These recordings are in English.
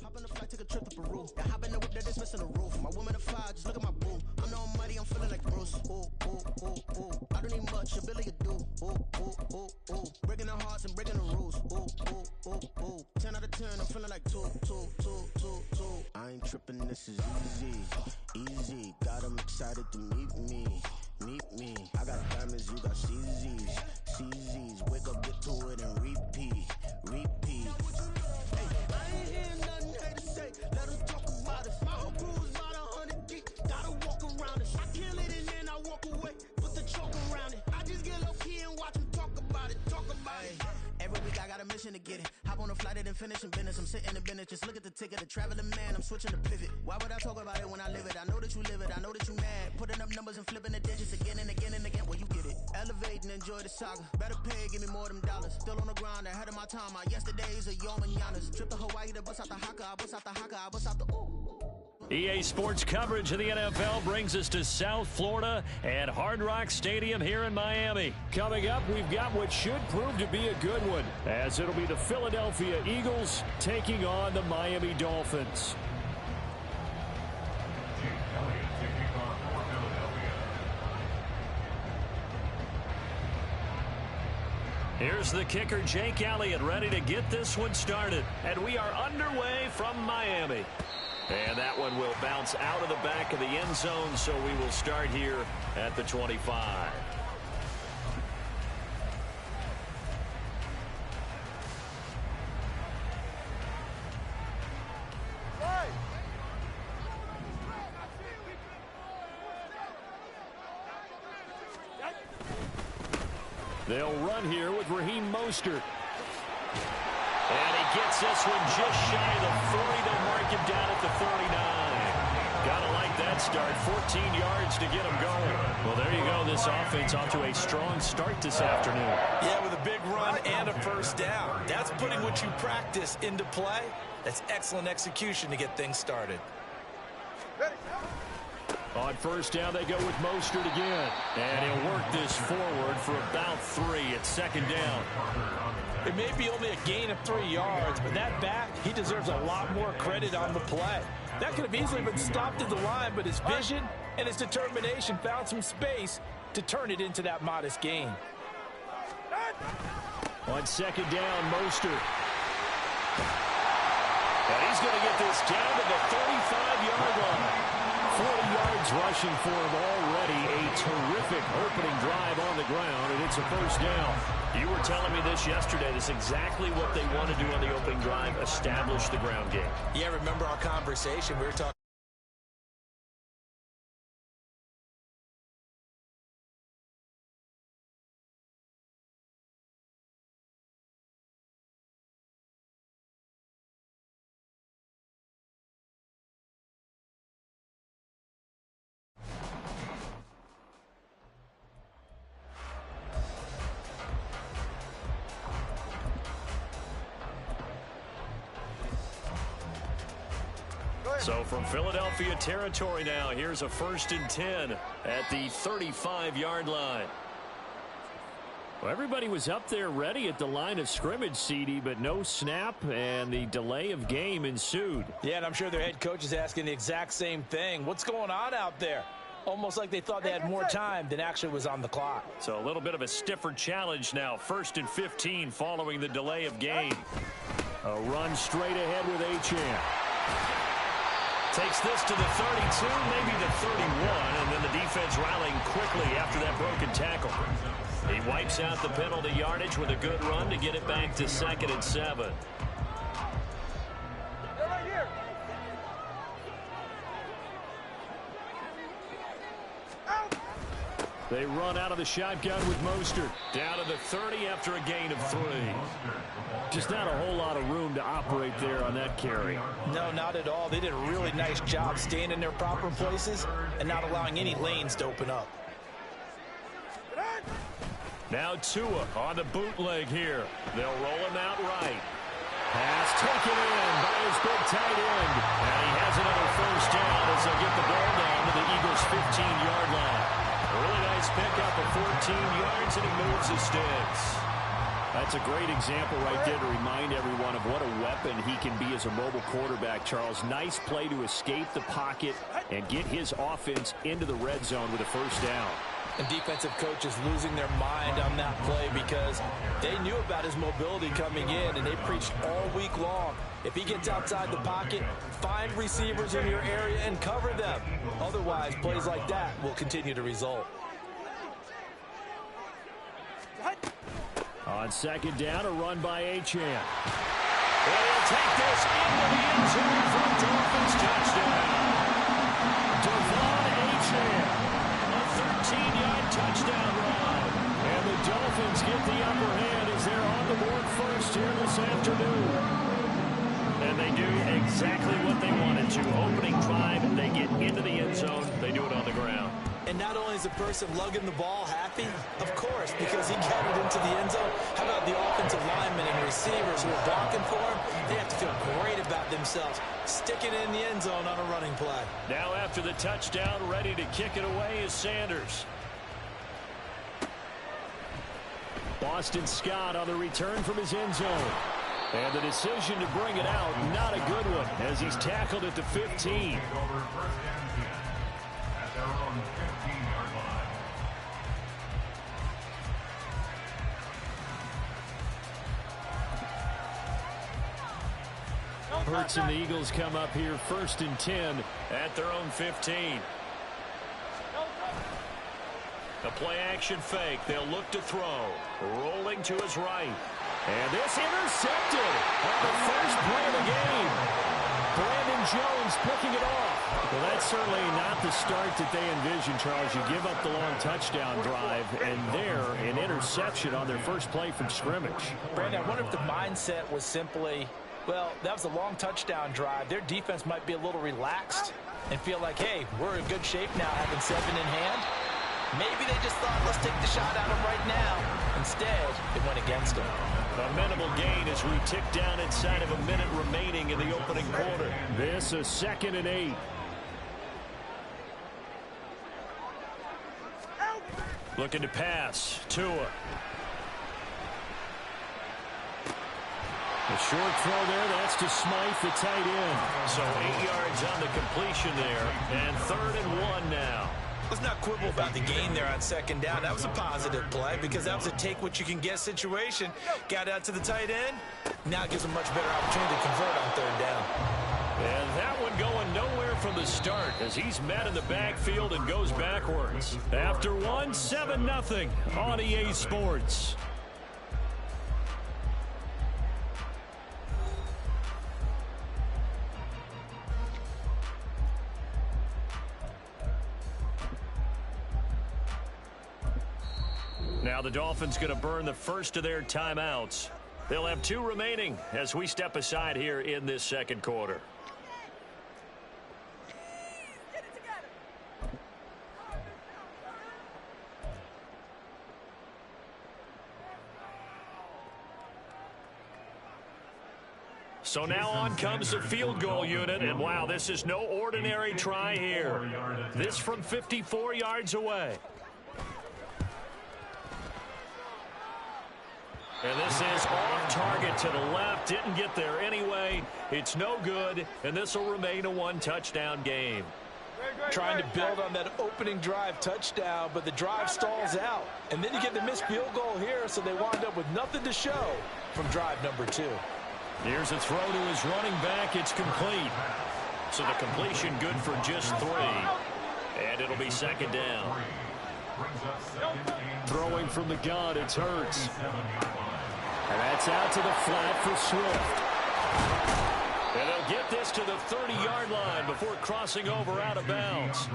Hop in the flight, take a trip to Peru. Then hop in the whip that is missing the roof. My woman a fire, just look at my boo. I'm the almighty, I'm feeling like Bruce. Ooh, ooh, ooh, ooh. I don't need much, ability to do. Ooh, ooh, ooh, ooh. Breaking the hearts and breaking the rules. Ooh, ooh, ooh, ooh. 10 out of 10, I'm feeling like 2. I ain't tripping, this is easy, easy. Got 'em excited to meet me. I got diamonds, you got CZs. Wake up, get to it and repeat. Hey, I ain't hearing nothing haters say. Let them talk about it. My whole crew is about 100 deep. Gotta walk around it. I kill it and then I walk away. Put the choke around it. I just get low key and watch them talk about it. Every week I got a mission to get it. Hop on a flight and then finish in business. I'm sitting in business, just look at the ticket. A traveling man, I'm switching to pivot. Why would I talk about it when I live it? I know that you live it, I know that you mad. Putting up numbers and flipping the digits again and again and again. Well, you get it. Elevate and enjoy the saga. Better pay, give me more of them dollars. Still on the grind, ahead of my time. My yesterdays are your mananas. Trip to Hawaii to bust out the haka. I bust out the haka. I bust out the ooh. EA Sports coverage of the NFL brings us to South Florida at Hard Rock Stadium here in Miami. Coming up, we've got what should prove to be a good one, as it'll be the Philadelphia Eagles taking on the Miami Dolphins. Here's the kicker, Jake Elliott, ready to get this one started. And we are underway from Miami. And that one will bounce out of the back of the end zone, so we will start here at the 25. They'll run here with Raheem Mostert. And he gets this one just shy of the 40. They'll mark him down at the 39. Gotta like that start. 14 yards to get him going. Well, there you go. This offense off to a strong start this afternoon. Yeah, with a big run and a first down. That's putting what you practice into play. That's excellent execution to get things started. On first down, they go with Mostert again. And he'll work this forward for about 3 at second down. It may be only a gain of 3 yards, but that back, he deserves a lot more credit on the play. That could have easily been stopped at the line, but his vision and his determination found some space to turn it into that modest gain. On second down, Mostert. And he's going to get this down to the 35-yard line. 40 yards rushing for him already. A terrific opening drive on the ground, and it's a first down. You were telling me this yesterday. This is exactly what they want to do on the opening drive, establish the ground game. Yeah, remember our conversation? We were talking. So from Philadelphia territory now, here's a 1st and 10 at the 35-yard line. Well, everybody was up there ready at the line of scrimmage, CD, but no snap, and the delay of game ensued. Yeah, and I'm sure their head coach is asking the exact same thing. What's going on out there? Almost like they thought they had more time than actually was on the clock. So a little bit of a stiffer challenge now. 1st and 15 following the delay of game. A run straight ahead with Achane. Takes this to the 32, maybe the 31, and then the defense rallying quickly after that broken tackle. He wipes out the penalty yardage with a good run to get it back to 2nd and 7. They run out of the shotgun with Mostert. Down to the 30 after a gain of 3. Just not a whole lot of room to operate there on that carry. No, not at all. They did a really nice job staying in their proper places and not allowing any lanes to open up. Now Tua on the bootleg here. They'll roll him out right. Pass taken in by his big tight end. And he has another first down as they'll get the ball down to the Eagles' 15-yard line. A really nice pickup of 14 yards, and he moves the sticks. That's a great example right there to remind everyone of what a weapon he can be as a mobile quarterback, Charles. Nice play to escape the pocket and get his offense into the red zone with a first down. And defensive coaches losing their mind on that play because they knew about his mobility coming in, and they preached all week long. If he gets outside the pocket, find receivers in your area and cover them. Otherwise, plays like that will continue to result. On second down, a run by Achane. They'll take this into the end zone for a Dolphins touchdown. Devon Achane, a 13-yard touchdown run. And the Dolphins get the upper hand as they're on the board first here this afternoon. And they do exactly what they wanted to. Opening drive, they get into the end zone. They do it on the ground. And not only is the person lugging the ball happy, of course, because he got it into the end zone. How about the offensive linemen and receivers who are blocking for him? They have to feel great about themselves, sticking it in the end zone on a running play. Now after the touchdown, ready to kick it away is Sanders. Boston Scott on the return from his end zone. And the decision to bring it out, not a good one, as he's tackled at the 15. Hurts and the Eagles come up here 1st and 10 at their own 15. A play-action fake. They'll look to throw. Rolling to his right. And this intercepted on the first play of the game. Brandon Jones picking it off. Well, that's certainly not the start that they envisioned, Charles. You give up the long touchdown drive, and there, an interception on their first play from scrimmage. Brandon, I wonder if the mindset was simply, well, that was a long touchdown drive. Their defense might be a little relaxed and feel like, hey, we're in good shape now, having 7 in hand. Maybe they just thought, let's take the shot at him right now. Instead, it went against him. A minimal gain as we tick down inside of a minute remaining in the opening quarter. This a 2nd and 8. Looking to pass. Tua. A short throw there. That's to Smythe, the tight end. So 8 yards on the completion there. And 3rd and 1 now. Let's not quibble about the gain there on 2nd down. That was a positive play because that was a take-what-you-can-get situation. Got out to the tight end. Now it gives them much better opportunity to convert on 3rd down. And that one going nowhere from the start as he's met in the backfield and goes backwards. After one, 7-0 on EA Sports. Now the Dolphins going to burn the first of their timeouts. They'll have 2 remaining as we step aside here in this 2nd quarter. So now on comes the field goal unit, and wow, this is no ordinary try here. This from 54 yards away. And this is off target to the left. Didn't get there anyway. It's no good, and this will remain a 1-touchdown game. Trying to build on that opening drive touchdown, but the drive stalls out. And then you get the missed field goal here, so they wind up with nothing to show from drive number 2. Here's a throw to his running back. It's complete. So the completion good for just 3. And it'll be 2nd down. Throwing from the gun, it's Hurts. And that's out to the flat for Swift. And they'll get this to the 30-yard line before crossing over out of bounds.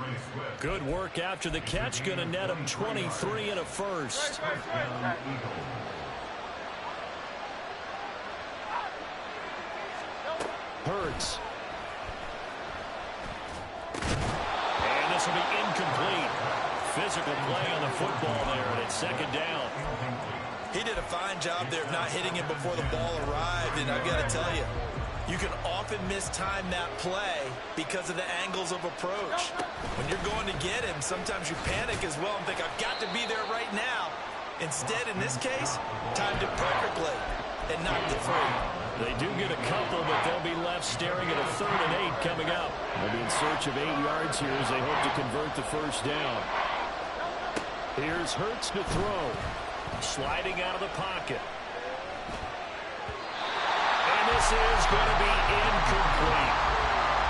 Good work after the catch. Going to net him 23 and a first. Hurts. And this will be incomplete. Physical play on the football there, and it's 2nd down. He did a fine job there of not hitting it before the ball arrived, and I've got to tell you, you can often mistime that play because of the angles of approach. When you're going to get him, sometimes you panic as well and think, I've got to be there right now. Instead, in this case, timed it perfectly and knocked it free. They do get a couple, but they'll be left staring at a 3rd and 8 coming up. They'll be in search of 8 yards here as they hope to convert the first down. Here's Hurts to throw. Sliding out of the pocket. And this is going to be incomplete.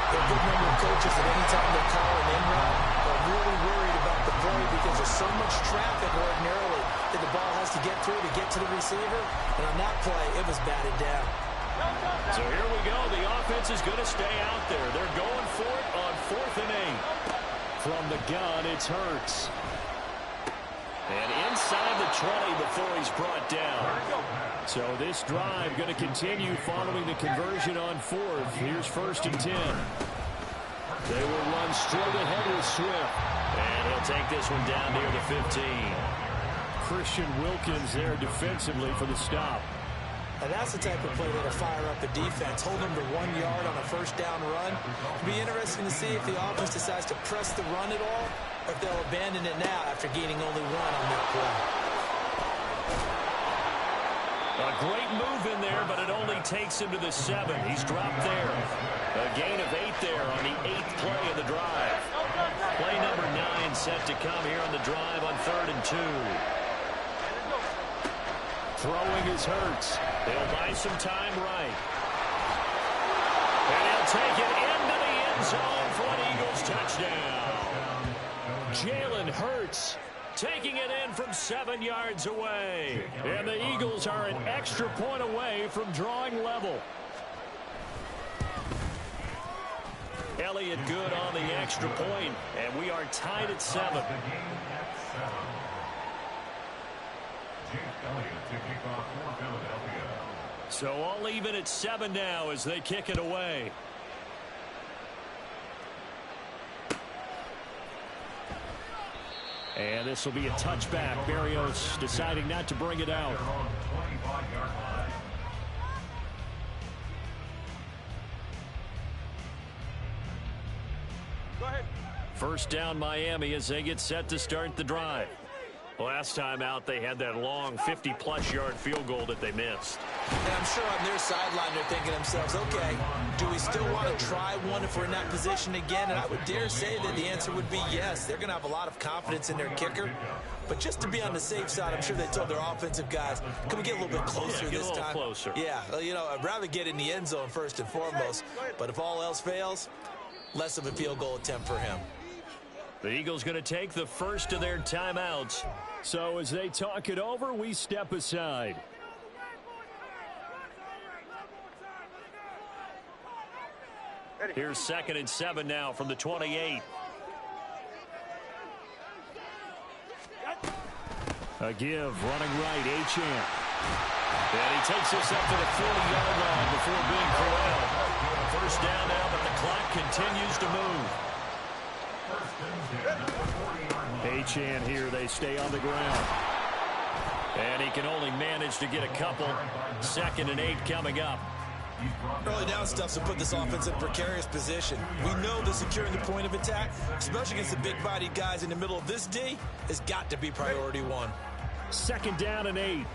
A good number of coaches at any time they call an in route, they're really worried about the play because there's so much traffic ordinarily that the ball has to get through to get to the receiver. And on that play, it was batted down. So here we go. The offense is going to stay out there. They're going for it on 4th and 8. From the gun, it's Hurts. And inside the 20 before he's brought down. So this drive going to continue following the conversion on 4th. Here's 1st and 10. They will run straight ahead with Swift. And he'll take this one down near the 15. Christian Wilkins there defensively for the stop. And that's the type of play that'll fire up the defense. Hold them to 1 yard on a first down run. It'll be interesting to see if the offense decides to press the run at all, or if they'll abandon it now after gaining only 1 on that play. A great move in there, but it only takes him to the 7. He's dropped there. A gain of 8 there on the 8th play of the drive. Play number 9 set to come here on the drive on 3rd and 2. Throwing is Hurts. He'll buy some time right. And he'll take it into the end zone for an Eagles touchdown. Jalen Hurts taking it in from 7 yards away. And the Eagles are an extra point away from drawing level. Elliott good on the extra point, and we are tied at 7. So all even at 7 now as they kick it away. And this will be a touchback. Berrios deciding not to bring it out. Go ahead. First down Miami as they get set to start the drive. Last time out, they had that long 50-plus yard field goal that they missed. And I'm sure on their sideline they're thinking to themselves, okay, do we still want to try one if we're in that position again? And I would dare say that the answer would be yes. They're going to have a lot of confidence in their kicker. But just to be on the safe side, I'm sure they told their offensive guys, can we get a little bit closer this time? Closer. Yeah, you know, I'd rather get in the end zone first and foremost. But if all else fails, less of a field goal attempt for him. The Eagles going to take the first of their timeouts. So as they talk it over, we step aside. Here's 2nd and 7 now from the 28. A give, running right, Achane. And he takes this up to the 40-yard line before being corralled. First down now, but the clock continues to move. Achane here, they stay on the ground. And he can only manage to get a couple. 2nd and 8 coming up. Early down stuff to put this offense in a precarious position. We know that securing the point of attack, especially against the big-bodied guys in the middle of this D, has got to be priority 1. 2nd down and 8.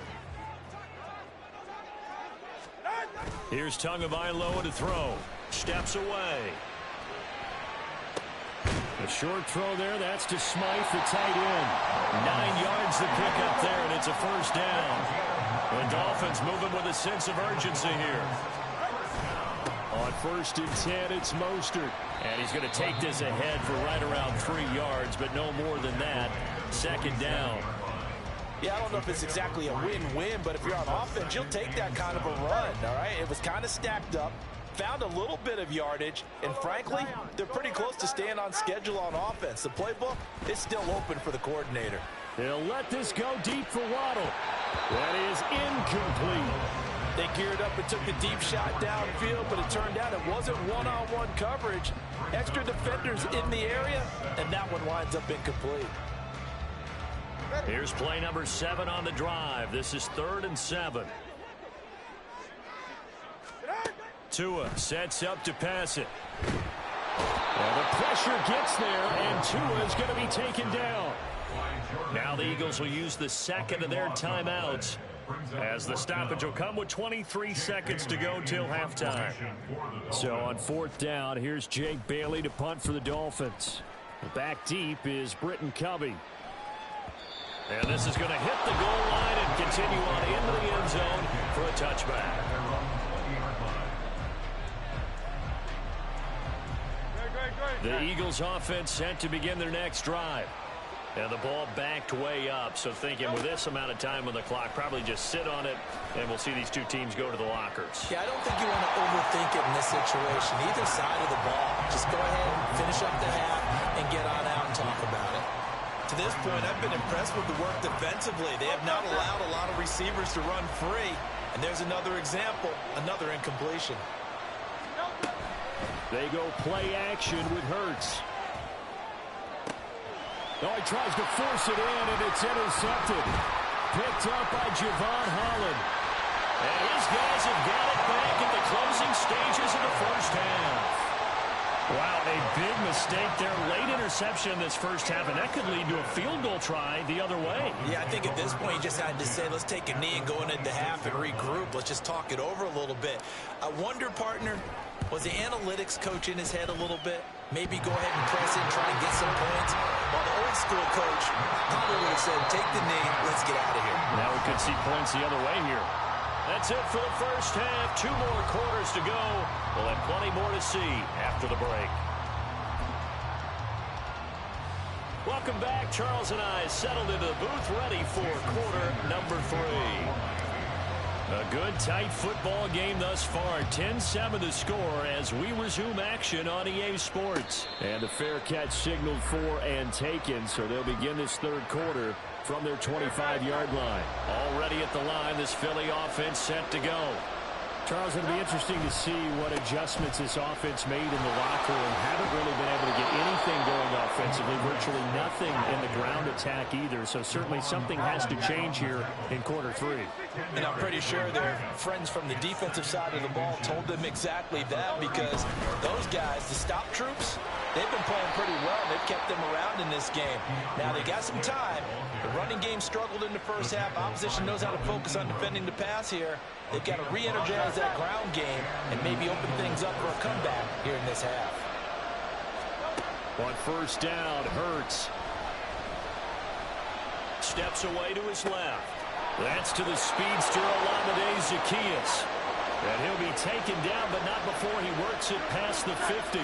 Here's Tagovailoa to throw. Steps away. A short throw there. That's to Smythe, the tight end. 9 yards to pick up there, and it's a first down. The Dolphins moving with a sense of urgency here. On 1st and 10, it's Mostert. And he's going to take this ahead for right around 3 yards, but no more than that. 2nd down. Yeah, I don't know if it's exactly a win-win, but if you're on offense, you'll take that kind of a run, all right? It was kind of stacked up, found a little bit of yardage, and frankly, they're pretty close to staying on schedule on offense. The playbook is still open for the coordinator. They'll let this go deep for Waddle. That is incomplete. They geared up and took the deep shot downfield, but it turned out it wasn't one-on-one coverage. Extra defenders in the area, and that one winds up incomplete. Here's play number 7 on the drive. This is 3rd and 7. Tua sets up to pass it. Well, the pressure gets there, and Tua is going to be taken down. Now the Eagles will use the 2nd of their timeouts as the stoppage will come with 23 seconds to go till halftime. So on 4th down, here's Jake Bailey to punt for the Dolphins. Back deep is Britton Covey. And this is going to hit the goal line and continue on into the end zone for a touchback. The Eagles offense set to begin their next drive. And the ball backed way up, so thinking with this amount of time on the clock, probably just sit on it, and we'll see these two teams go to the lockers. Yeah, I don't think you want to overthink it in this situation, either side of the ball. Just go ahead and finish up the half and get on out and talk about it. To this point, I've been impressed with the work defensively. They have not allowed a lot of receivers to run free. And there's another example, another incompletion. They go play action with Hurts. Oh, he tries to force it in, and it's intercepted. Picked up by Javon Holland. And his guys have got it back in the closing stages of the first half. Wow, a big mistake there. Late interception in this first half, and that could lead to a field goal try the other way. Yeah, I think at this point you just had to say, let's take a knee and go into the half and regroup. Let's just talk it over a little bit. I wonder, partner, was the analytics coach in his head a little bit? Maybe go ahead and press it and try and get some points. While the old school coach probably would have said, take the knee, let's get out of here. Now we could see points the other way here. That's it for the first half. 2 more quarters to go. We'll have plenty more to see after the break. Welcome back. Charles and I settled into the booth, ready for quarter number 3. A good, tight football game thus far. 10-7 the score as we resume action on EA Sports. And the fair catch signaled for and taken, so they'll begin this third quarter from their 25-yard line. Already at the line, this Philly offense set to go. Charles, it'll be interesting to see what adjustments this offense made in the locker room. Haven't really been able to get anything going offensively, virtually nothing in the ground attack either. So certainly something has to change here in quarter 3. And I'm pretty sure their friends from the defensive side of the ball told them exactly that, because those guys, the stop troops, they've been playing pretty well. They've kept them around in this game. Now they got some time. The running game struggled in the first half. Opposition knows how to focus on defending the pass here. They've got to re-energize that ground game and maybe open things up for a comeback here in this half. On first down, Hurts steps away to his left. That's to the speedster Olamide Zaccheaus. And he'll be taken down, but not before he works it past the 50.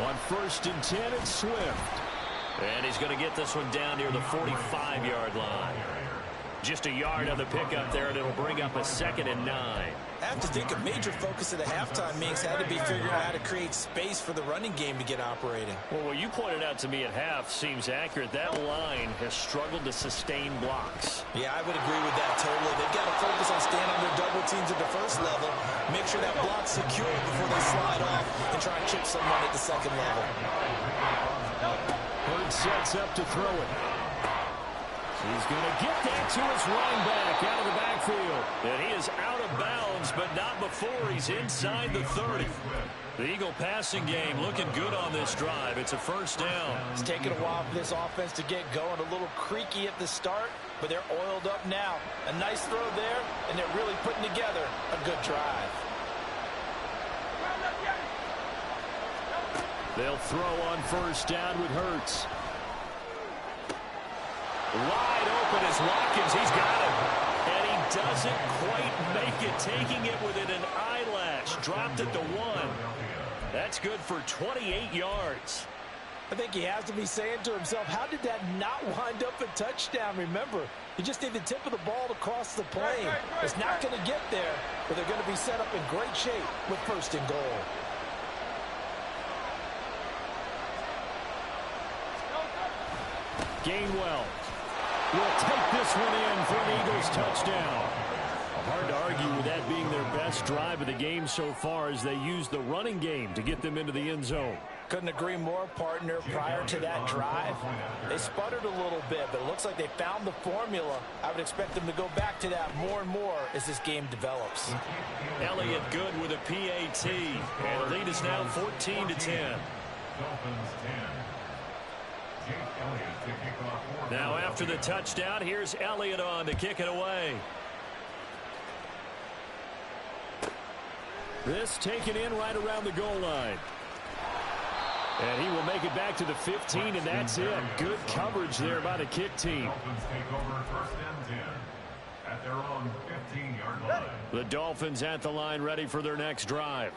On 1st and 10, it's Swift. And he's going to get this one down near the 45-yard line. Just a yard on the pickup there, and it'll bring up a 2nd and 9. I have to think a major focus of the halftime meetings had to be figuring out how to create space for the running game to get operating. Well, what you pointed out to me at half seems accurate. That line has struggled to sustain blocks. Yeah, I would agree with that totally. They've got to focus on staying on their double teams at the first level, make sure that block's secure before they slide off and try and chip someone at the second level. Hurd sets up to throw it. He's going to get that to his running back out of the backfield. And he is out of bounds, but not before he's inside the 30. The Eagle passing game looking good on this drive. It's a first down. It's taken a while for this offense to get going. A little creaky at the start, but they're oiled up now. A nice throw there, and they're really putting together a good drive. They'll throw on first down with Hurts. Wide open is Watkins. He's got it. And he doesn't quite make it, taking it within an eyelash. Dropped it to 1. That's good for 28 yards. I think he has to be saying to himself, how did that not wind up a touchdown? Remember, you just need the tip of the ball to cross the plane. It's not going to get there, but they're going to be set up in great shape with 1st and goal. Gainwell will take this one in for an Eagles touchdown. Hard to argue with that being their best drive of the game so far, as they use the running game to get them into the end zone. Couldn't agree more, partner. Prior to that drive, they sputtered a little bit, but it looks like they found the formula. I would expect them to go back to that more and more as this game develops. Elliott good with a PAT, and the lead is now 14-10. Now after the touchdown, here's Elliott on to kick it away. This taken in right around the goal line. And he will make it back to the 15, and that's it. Good coverage there by the kick team. Dolphins take over first and 10 at their own 15-yard line. The Dolphins at the line, ready for their next drive.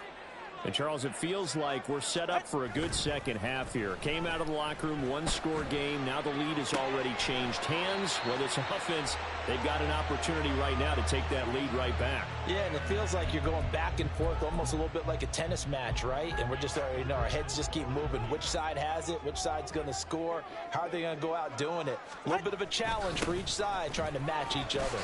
And, Charles, it feels like we're set up for a good second half here. Came out of the locker room, one-score game. Now the lead has already changed hands. Whether it's offense, they've got an opportunity right now to take that lead right back. Yeah, and it feels like you're going back and forth almost a little bit like a tennis match, right? And we're just, our heads just keep moving. Which side has it? Which side's going to score? How are they going to go out doing it? A little bit of a challenge for each side trying to match each other.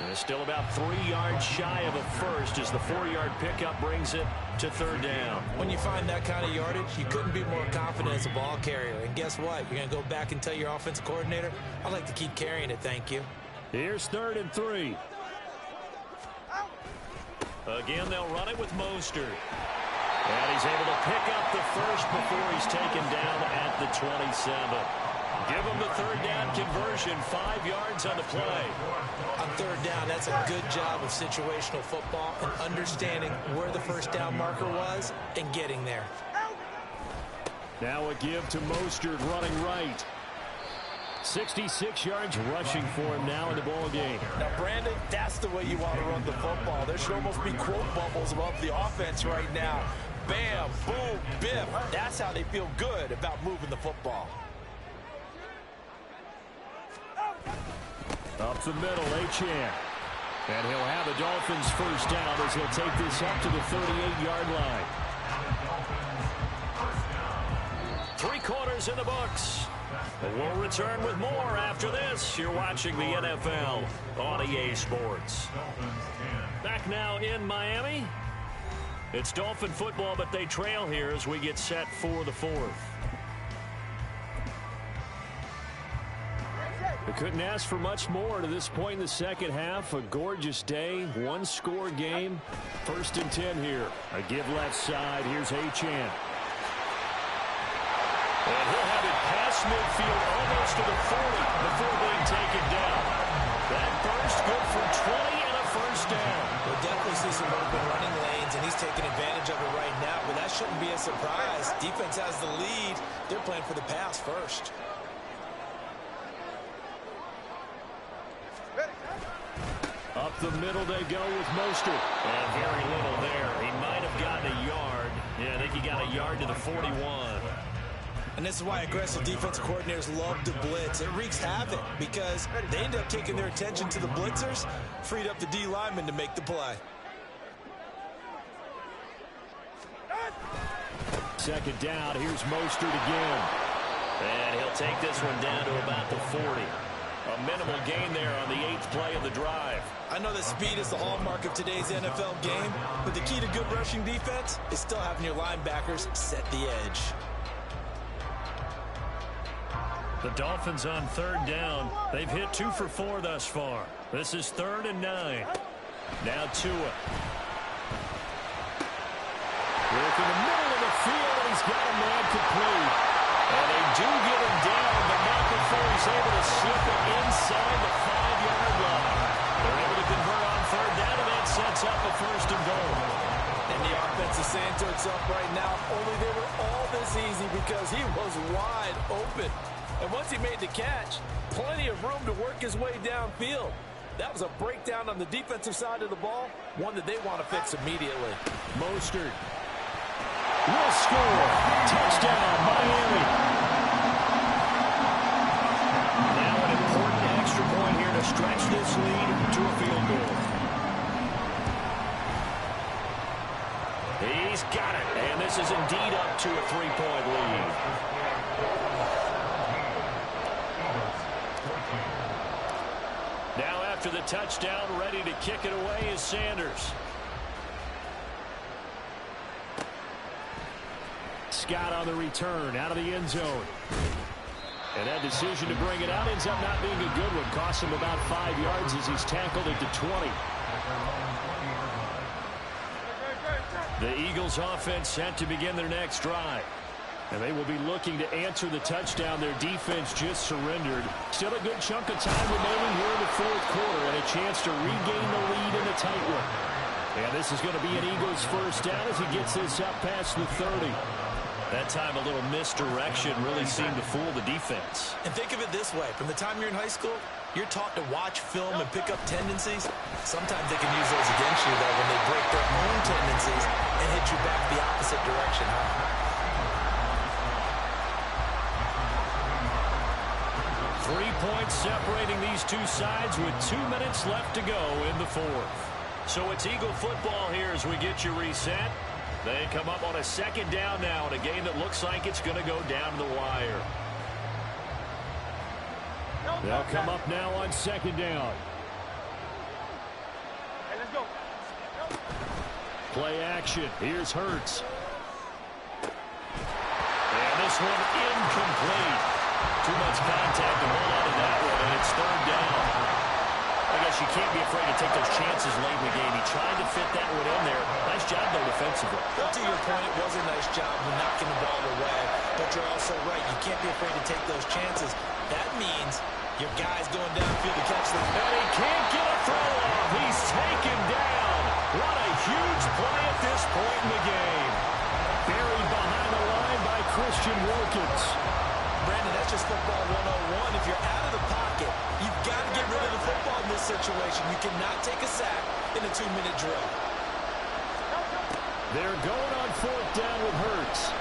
And it's still about 3 yards shy of a first as the 4-yard pickup brings it to third down. When you find that kind of yardage, you couldn't be more confident as a ball carrier. And guess what? You're going to go back and tell your offensive coordinator, I'd like to keep carrying it, thank you. Here's 3rd and 3. Again, they'll run it with Mostert. And he's able to pick up the first before he's taken down at the 27. Give him the third down conversion, 5 yards on the play. On third down, that's a good job of situational football and understanding where the first down marker was and getting there. Now a give to Mostert running right. 66 yards rushing for him now in the ball game. Now, Brandon, that's the way you want to run the football. There should almost be quote bubbles above the offense right now. Bam, boom, biff. That's how they feel good about moving the football. Up the middle, Achane. And he'll have the Dolphins first down as he'll take this up to the 38-yard line. 3 quarters in the books. We'll return with more after this. You're watching the NFL on EA Sports. Back now in Miami. It's Dolphin football, but they trail here as we get set for the 4th. We couldn't ask for much more to this point in the second half. A gorgeous day, one-score game. 1st and 10 here. A give left side. Here's Achane. And he'll have it past midfield almost to the 40 before being taken down. That burst good for 20 and a first down. We'll definitely see some open running lanes, and he's taking advantage of it right now, but that shouldn't be a surprise. Defense has the lead. They're playing for the pass first. Up the middle they go with Mostert. And very little there. He might have gotten a yard. Yeah, I think he got a yard to the 41. And this is why aggressive defensive coordinators love to blitz. It wreaks havoc because they end up taking their attention to the blitzers, freed up the D lineman to make the play. 2nd down. Here's Mostert again. And he'll take this one down to about the 40. A minimal gain there on the 8th play of the drive. I know that speed is the hallmark of today's NFL game, but the key to good rushing defense is still having your linebackers set the edge. The Dolphins on 3rd down. They've hit 2 for 4 thus far. This is 3rd and 9. Now Tua. Work in the middle of the field, and he's got a man complete. And they do get him down, but not before he's able to slip it inside the 5-yard line. They're able to convert on 3rd down, and that sets up a 1st and goal. And the offense is saying to itself right now, only they were all this easy because he was wide open. And once he made the catch, plenty of room to work his way downfield. That was a breakdown on the defensive side of the ball, one that they want to fix immediately. Mostert will score. Touchdown, Miami. Now an important extra point here to stretch this lead to a field goal. He's got it, and this is indeed up to a 3-point lead. Now after the touchdown, ready to kick it away is Sanders. Scott on the return, out of the end zone. And that decision to bring it out ends up not being a good one. Costs him about 5 yards as he's tackled at the 20. The Eagles offense set to begin their next drive. And they will be looking to answer the touchdown their defense just surrendered. Still a good chunk of time remaining here in the fourth quarter and a chance to regain the lead in a tight one. And this is going to be an Eagles first down as he gets this up past the 30. That time a little misdirection really seemed to fool the defense. And think of it this way. From the time you're in high school, you're taught to watch film and pick up tendencies. Sometimes they can use those against you, though, when they break their own tendencies and hit you back the opposite direction, huh? 3 points separating these two sides with 2 minutes left to go in the fourth. So it's Eagle football here as we get you reset. They come up on a second down now in a game that looks like it's going to go down to the wire. They'll come up now on second down. Hey, let's go. Play action. Here's Hurts. And this one incomplete. Too much contact to hold on to that one, and it's third down. I guess you can't be afraid to take those chances late in the game. He tried to fit that one in there. Nice job, though, defensively. Well, to your point, it was a nice job of knocking the ball away. But you're also right. You can't be afraid to take those chances. That means your guy's going downfield to catch the ball. And he can't get a throw off. He's taken down. What a huge play at this point in the game. Buried behind the line by Christian Wilkins. Brandon, that's just football 101. If you're out of the pocket, you've got to get rid of the football in this situation. You cannot take a sack in a 2-minute drill. They're going on fourth down with Hurts.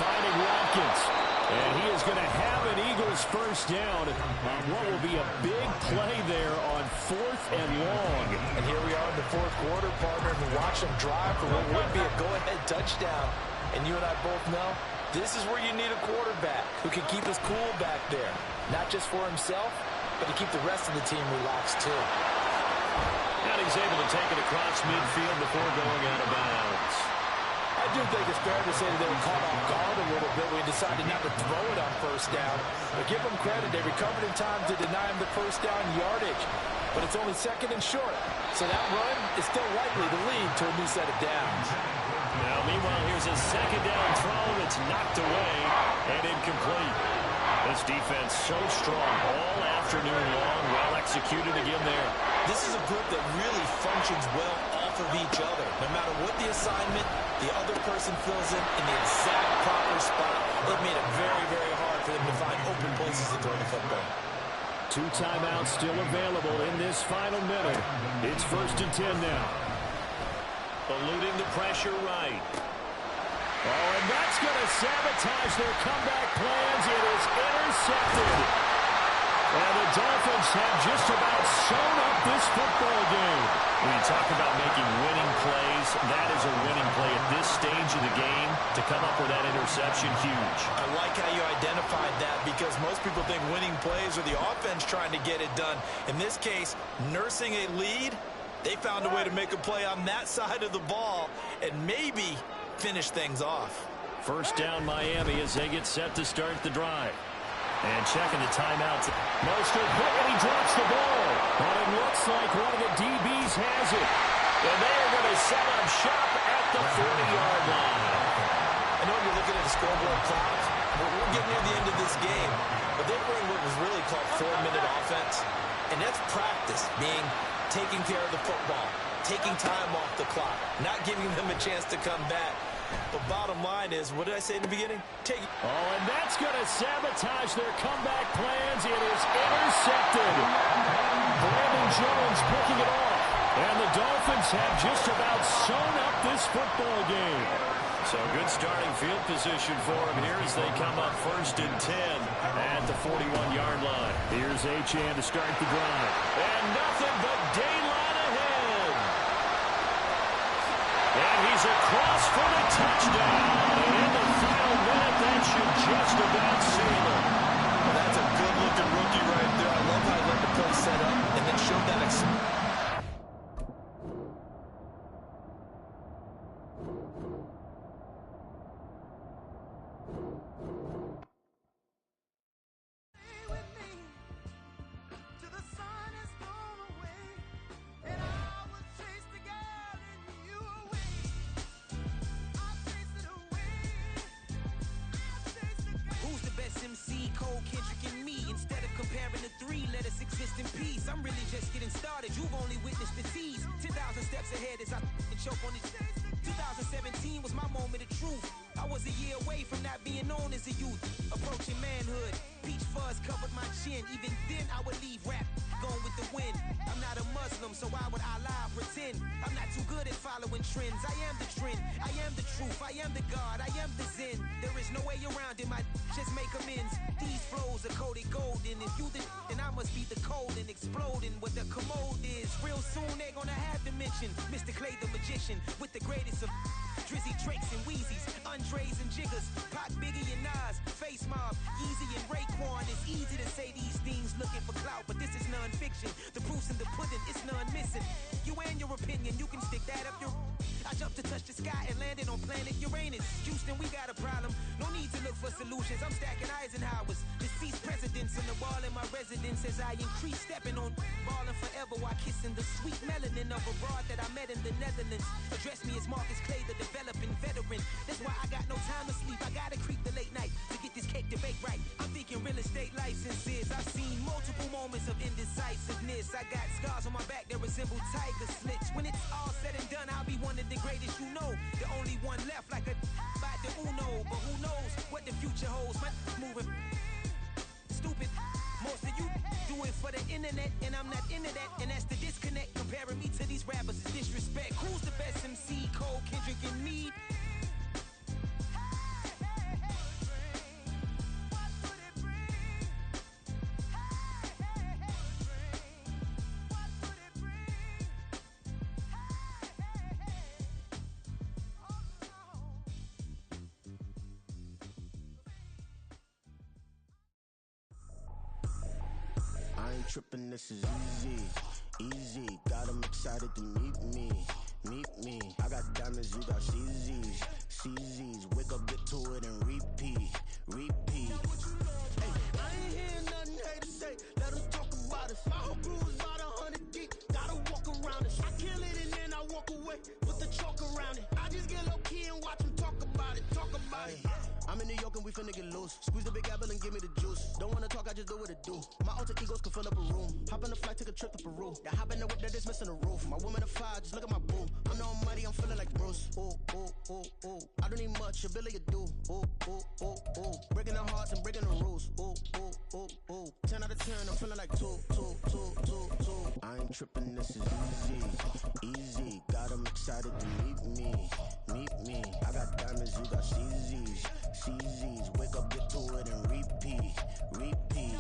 Finding Watkins. And he is going to have an Eagles first down on what will be a big play there on fourth and long. And here we are in the fourth quarter, partner, and watch them drive for what would be a go-ahead touchdown. And you and I both know this is where you need a quarterback who can keep his cool back there. Not just for himself, but to keep the rest of the team relaxed too. And he's able to take it across midfield before going out of bounds. I do think it's fair to say that they were caught off guard a little bit when he decided not to throw it on first down. But give them credit. They recovered in time to deny him the first down yardage. But it's only second and short. So that run is still likely to lead to a new set of downs. Now, meanwhile, here's a second down throw that's knocked away and incomplete. This defense so strong all afternoon long, well executed again there. This is a group that really functions well off of each other. No matter what the assignment, the other person fills in the exact proper spot. It made it very, very hard for them to find open places to throw the football. 2 timeouts still available in this final minute. It's first and 10 now. Eluding the pressure right. Oh, and that's going to sabotage their comeback plans. It is intercepted. And the Dolphins have just about sewn up this football game. When you talk about making winning plays, that is a winning play at this stage of the game. To come up with that interception, huge. I like how you identified that because most people think winning plays are the offense trying to get it done. In this case, nursing a lead, they found a way to make a play on that side of the ball and maybe finish things off. First down Miami as they get set to start the drive. And checking the timeouts. Mostert hit and he drops the ball. But it looks like one of the DBs has it. And they are going to set up shop at the 40-yard line. I know you're looking at the scoreboard clock. We're getting near the end of this game. But they bring what was really called 4-minute offense. And that's practice, being taking care of the football, taking time off the clock, not giving them a chance to come back. But bottom line is, what did I say in the beginning? Oh, and that's going to sabotage their comeback plans. It is intercepted. Brandon Jones picking it off. And the Dolphins have just about sewn up this football game. So good starting field position for them here as they come up first and 10 at the 41-yard line. Here's Achane to start the drive. And nothing but daylight ahead. And he's across for the touchdown. And in the final minute, that should just about seal it. Well, that's a good-looking rookie right there. I love how he let the play set up and then showed that head as I choke on this. 2017 was my moment of truth. I was a year away from not being known as a youth. Approaching manhood, peach fuzz covered my chin. Even then I would leave rap going with the wind. I'm not a Muslim, so why would I lie or pretend? I'm not too good at following trends. I am the trend, I am the truth, I am the God, I am the Zen. There is no way around it, my just make amends. These flows are coated golden. If you then I must be the cold and exploding what the commode is. Real soon they're gonna have to mention Mr. Clay the magician with the greatest of Drizzy, Drakes, and Wheezies, Andres and Jiggers, Pac, Biggie, and Nas, Face Mob, Yeezy, and Raekwon. It's easy to say these things looking for clout, but this is non-fiction. The proof's in the pudding, it's none missing. You and your opinion, you can stick that up your... I jumped to touch the sky and landed on planet Uranus. Houston, we got a problem. No need to look for solutions. I'm stacking Eisenhowers. Deceased presidents on the wall in my residence as I increase stepping on balling forever while kissing the sweet melanin of a broad that I met in the Netherlands. Address me as Marcus Clay, the developing veteran. That's why I got no time to sleep. I gotta creep the late night to get this cake to bake right. I'm thinking real estate licenses. I've seen multiple moments of indecisiveness. I got scars on my back that resemble tiger slits. When it's all said and done, I'll be one of the greatest you know. The only one left like a by the Uno. But who knows what the future holds. My moving stupid. Most of you do it for the internet, and I'm not into that. And that's the disconnect. Comparing me to these rappers is disrespect. Who's the best MC? Cole, Kendrick, and me? I ain't tripping, this is easy, easy. Got 'em excited to meet me, meet me. I got diamonds, you got CZs, CZs. Wake up, get to it, and repeat, repeat. Hey, I ain't hearing nothing haters say. Let 'em talk about us. My whole crew is about 100 deep. Gotta walk around us. I kill it and then I walk away. Put the chalk around it. I just get low key and watch 'em talk about it, talk about it. I'm in New York and we finna get loose. Squeeze the big apple and give me the juice. Don't wanna talk, I just do what it do. My alter egos can fill up a room. Hop on the flight, take a trip to Peru. That hop in the whip that is missing the roof. My woman a fire, just look at my boo. I'm the almighty, I'm feeling like Bruce. Ooh, ooh, ooh, ooh. I don't need much, ability to do. Ooh, ooh, ooh, ooh. Breaking the hearts and breaking the rules. Ooh, ooh, ooh, ooh. 10 out of 10, I'm feeling like 2, 2, 2, 2, 2. I ain't tripping, this is easy, easy. Got 'em excited to meet me, meet me. I got diamonds, you got CZs, CZs. Wake up, get to it, and repeat, repeat.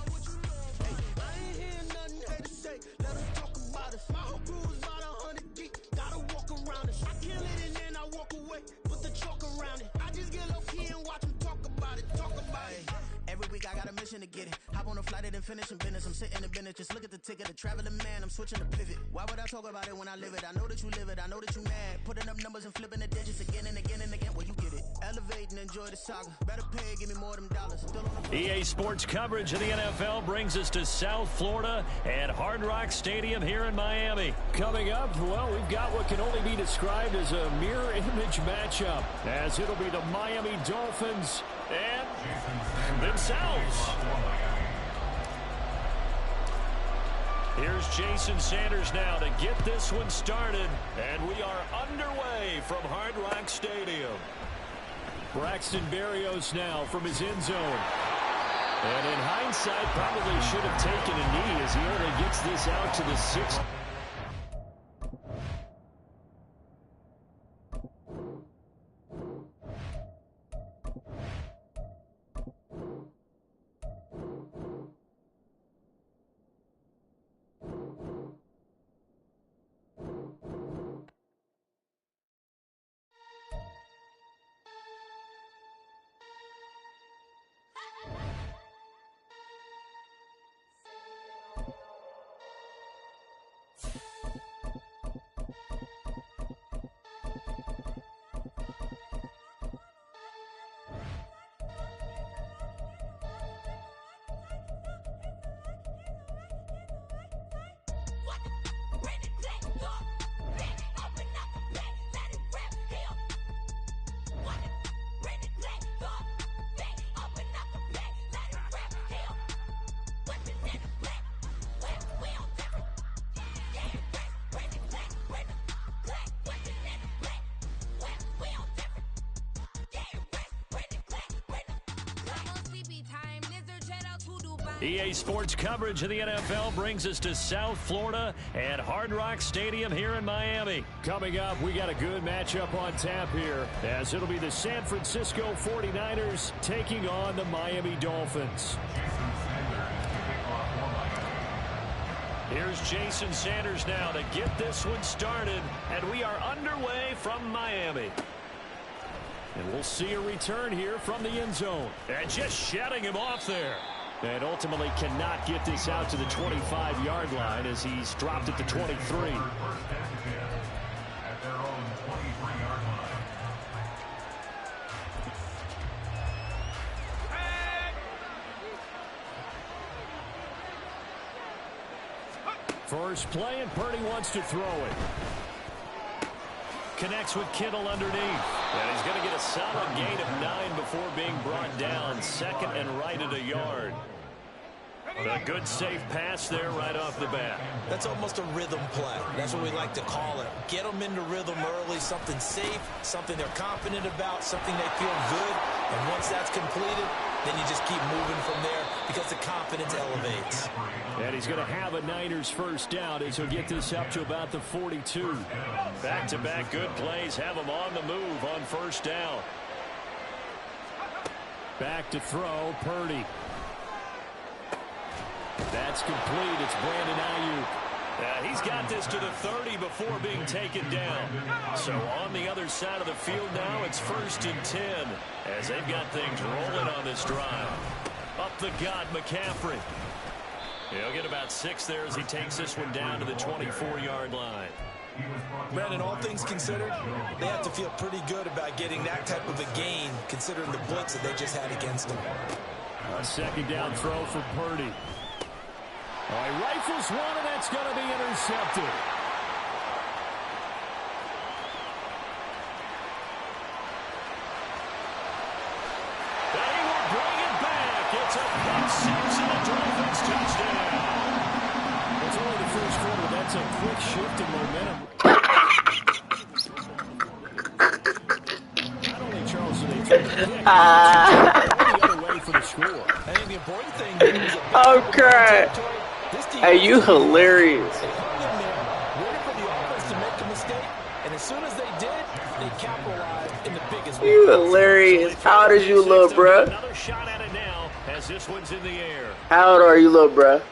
Hey, I ain't hearing nothing haters say. Let 'em talk about us. My whole crew is about 100 deep. Gotta walk around us. I kill it and then I walk away. Put the chalk around it. I just get low key and watch 'em talk about it, talk about it. Every week I got a mission to get it. Hop on a flight and then finish in business. I'm sitting in business, just look at the ticket. A traveling man, I'm switching to pivot. Why would I talk about it when I live it? I know that you live it, I know that you mad. Putting up numbers and flipping the digits again and again and again. Well, you get it. Elevate and enjoy the saga. Better pay, give me more of them dollars. Still on the EA Sports coverage of the NFL brings us to South Florida at Hard Rock Stadium here in Miami. Coming up, well, we've got what can only be described as a mirror image matchup, as it'll be the Miami Dolphins and themselves. Here's Jason Sanders now to get this one started, and we are underway from Hard Rock Stadium. Braxton Berrios now from his end zone. And in hindsight, probably should have taken a knee as he only gets this out to the 6th. EA Sports coverage of the NFL brings us to South Florida at Hard Rock Stadium here in Miami. Coming up, we got a good matchup on tap here, as it'll be the San Francisco 49ers taking on the Miami Dolphins. Here's Jason Sanders now to get this one started, and we are underway from Miami. And we'll see a return here from the end zone. And just shutting him off there. And ultimately cannot get this out to the 25-yard line as he's dropped at the 23. At their own 23-yard line. First play, and Purdy wants to throw it. Connects with Kittle underneath. And he's going to get a solid gain of 9 before being brought down. Second and right at a yard. A good safe pass there right off the bat. That's almost a rhythm play. That's what we like to call it. Get them into rhythm early, something safe, something they're confident about, something they feel good. And once that's completed, then you just keep moving from there because the confidence elevates. And he's going to have a Niners first down as he'll get this up to about the 42. Back-to-back good plays have him on the move on first down. Back to throw, Purdy. That's complete. It's Brandon Ayuk. He's got this to the 30 before being taken down. So on the other side of the field now, it's 1st and 10 as they've got things rolling on this drive. Up the gut, McCaffrey. He'll get about 6 there as he takes this one down to the 24-yard line. Brandon, all things considered, they have to feel pretty good about getting that type of a gain considering the blitz that they just had against them. A second down throw for Purdy. He rifles one, and that's going to be intercepted. And he will bring it back. It's a pick six and a Dolphins touchdown. It's only the first quarter. That's a quick shift in momentum. Not only Charles, they took the pick, the other way for the score. I think the important thing is okay. Hey, you hilarious. They hung in there, waited for the offense to make a mistake, and as soon as they did, they capitalized in the biggest way. You hilarious. How old is you, little bruh? Another shot at it now as this one's in the air. How old are you, little bruh?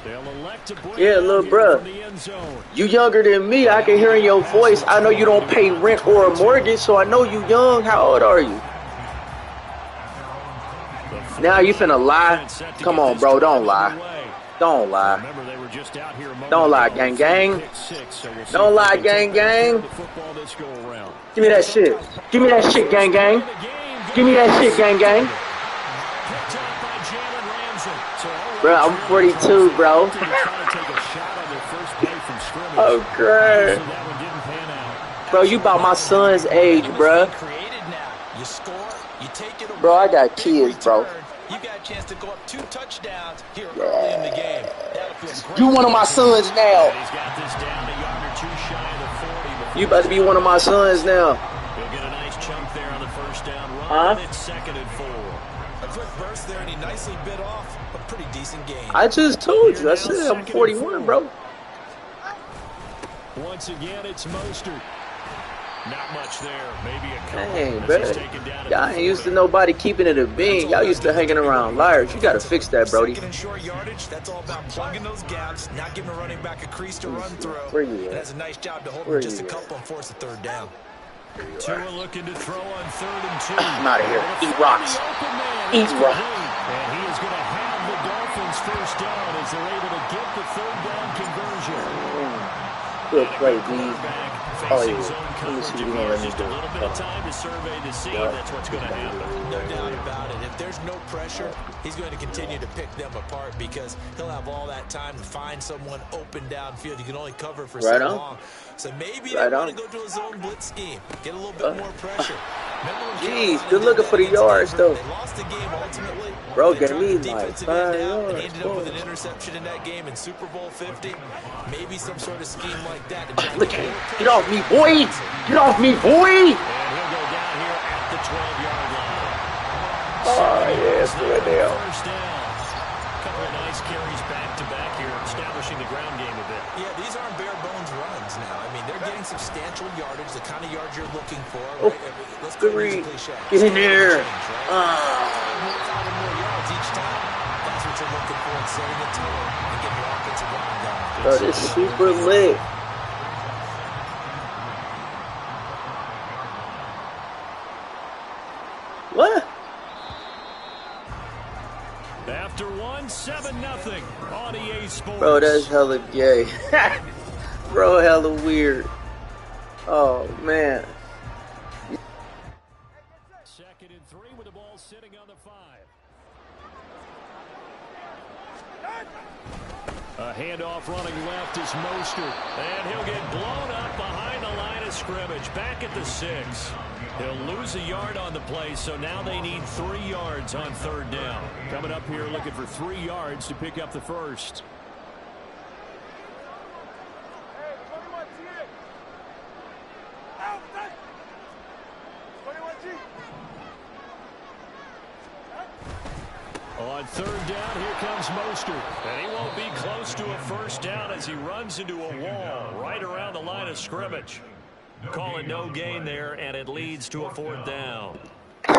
They'll elect to bring Yeah, little bruh. from the end zone. You younger than me. I can hear in your voice. I know you don't pay rent or a mortgage, so I know you young. How old are you? Now you finna lie? Come on, bro. Don't lie. Don't lie. Don't lie, gang, gang. Don't lie, gang, gang. Give me that shit. Give me that shit, gang, gang. Give me that shit, gang, gang. Bro, I'm 42, bro. Oh, great. Bro, you about my son's age, bro. Bro, I got kids, bro. You got a chance to go up 2 touchdowns here early in the game. You one of my sons now. You about to be one of my sons now. He'll get a nice chunk there on the first down run. It's 2nd and 4. A quick burst there, and he nicely bit off a pretty decent game. I just told you. I said I'm 41, bro. Once again, it's Mostert. Not much there. Maybe a couple. Dang, bro. Y'all ain't used to nobody keeping it a bean. Y'all used to hanging around liars. You got to fix that, Brody. Second and short yardage, that's all about plugging those gaps, not giving a running back a crease to run through. Where you at? It has a nice job to hold Where just a you couple and force a 3rd down. Tua looking to throw on 3rd and 2. I'm out of here. Eat rocks. Eat rocks. And he is going to have the Dolphins first down as they're able to get the 3rd down conversion. Good play, D. Oh, yeah. Let me see what you're going to let me do. A little bit of time to survey to see if that's what's going to happen. No doubt about it. If there's no pressure, he's going to continue to pick them apart because he'll have all that time to find someone open downfield. You can only cover for so long. So maybe they want to go to a zone blitz scheme, get a little bit more pressure. Jeez, good looking for the yards, though. They lost the game ultimately. Bro, get me like 5 yards. They ended up with an interception in that game in Super Bowl 50. Maybe some sort of scheme like that. Look at him. Get off me, boy. Get off me, boy. And he'll go down here at the 12-yard line. Oh, yeah, it's good deal. First down. carries back-to-back here, establishing the ground game a bit. Yeah, these aren't bare-bones runs now. I mean, they're getting substantial yardage, the kind of yards you're looking for. Right? Let's go with the cliche. Get in there. More yards each time. That's what you're looking for in setting the tone and getting your offensive line going. Bro, this is super lit. What? After 7-0 on EA Sports. Bro, that's hella gay. Bro, hella weird. Oh, man. 2nd and 3 with the ball sitting on the 5. A handoff running left is Mostert. And he'll get blown up behind the line of scrimmage. Back at the 6. He'll lose a yard on the play, so now they need 3 yards on 3rd down. Coming up here looking for 3 yards to pick up the first. On 3rd down, here comes Mostert. And he won't be close to a first down as he runs into a wall right around the line of scrimmage. Call it no gain there, and it leads to a 4th down. He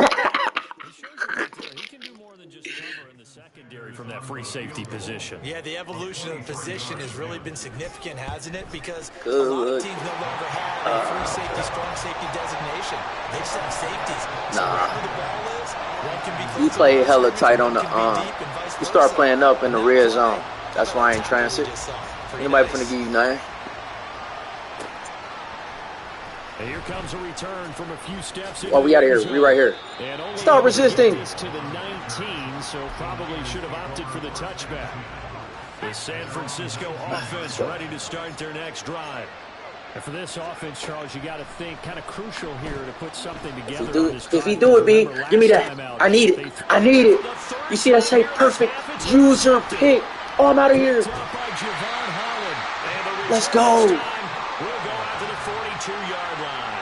can do more than just cover in the secondary from that free safety position. Yeah, the evolution of the position has really been significant, hasn't it? Because a lot of teams no longer have a free safety, strong safety designation. They just have safeties. So wherever the ball is, one can be close. You play hella tight on the you start playing up in the red zone. That's why I ain't transit. Anybody finna give you nothing. And here comes a return from a few steps. Oh, we out of here. We right here. Start resisting. To the 19, so probably should have opted for the touchback. The San Francisco offense ready to start their next drive. And for this offense, Charles, you got to think kind of crucial here to put something together. If he do it, B, give me that. I need it. I need it. You see that say perfect user pick. Oh, I'm out of here. Let's go. We'll go out to the 42-yard line.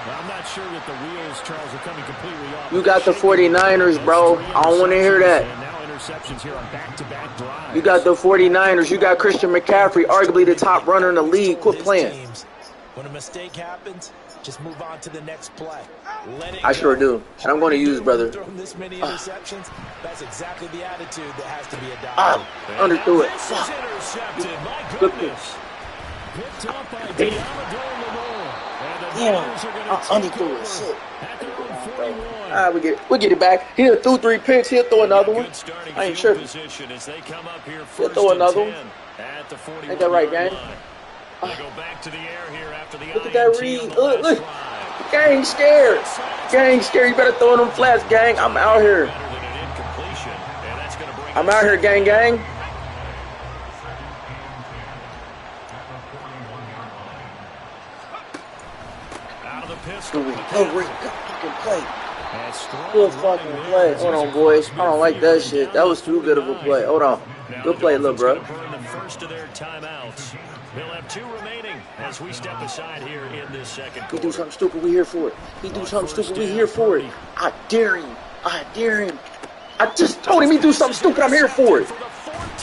Well, I'm not sure that the wheels, Charles, are coming completely off. You got the 49ers, bro. I don't want to hear that. And now interceptions here on back-to-back drives. You got the 49ers. You got Christian McCaffrey, arguably the top runner in the league. Quit playing. When a mistake happens, just move on to the next play. I sure do. And I'm going to use, brother. This many interceptions, that's exactly the attitude that has to be adopted. Underthrew it. Intercepted. My Good goodness. Picked up by underthrew it. Shit. We'll get it back. He'll throw 3 picks. He'll throw another one. I ain't tripping. He'll throw another one. Ain't that right, gang? Go back to the air here after the look at that read. Look. Gang scared. Gang scared. You better throw them flats, gang. I'm out here. I'm out here, gang, gang. Out of the pistol. Good fucking play. Good fucking play. Hold on, boys. I don't like that shit. That was too good of a play. Hold on. Good play, little bro. First of their timeouts. They'll have 2 remaining as we step aside here in this second quarter. He do something stupid, we here for it. He do something stupid, we here for it. I dare him. I dare him. I just told him he do something stupid, I'm here for it.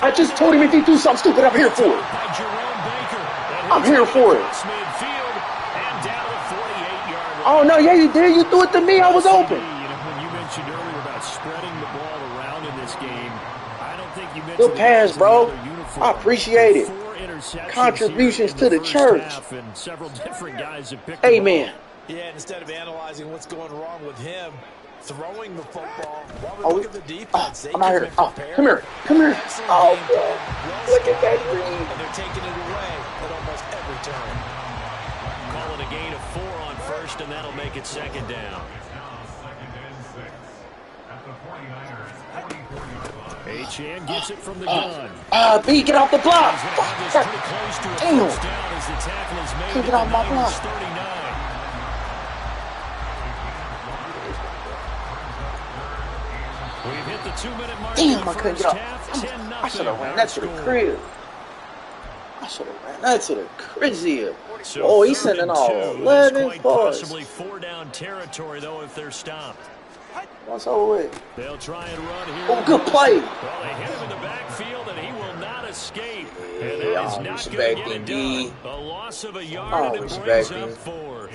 I just told him if he do something stupid, I'm here for it. I'm here for it. Oh, no, yeah, you did. You threw it to me. I was open. When you mentioned earlier about spreading the ball around in this game, I don't think you mentioned good pass, bro. I appreciate it. Contributions to the church. Amen. Yeah, instead of analyzing what's going wrong with him, throwing the football, while we look at the defense, I'm out here. Oh, come here. Come here. Oh, look at that read. And they're taking it away at almost every turn. Call it a gain of 4 on first, and that'll make it 2nd down. Achane gets it from the gun. B, get off the block. Damn. Can't get off my block. We've hit the 2-minute mark. Damn, I couldn't get off. I should have ran that to the crib. I should have ran that to the crib. Oh, he's sending all 11 balls. Possibly 4-down territory, though, if they're stopped. What's over with? They'll try and run here. Oh, good play. Well, they hit him in the backfield, and he will not escape. And Yeah, that is I not respect going to him, get D. it done. A loss of a yard, and it brings up 4th.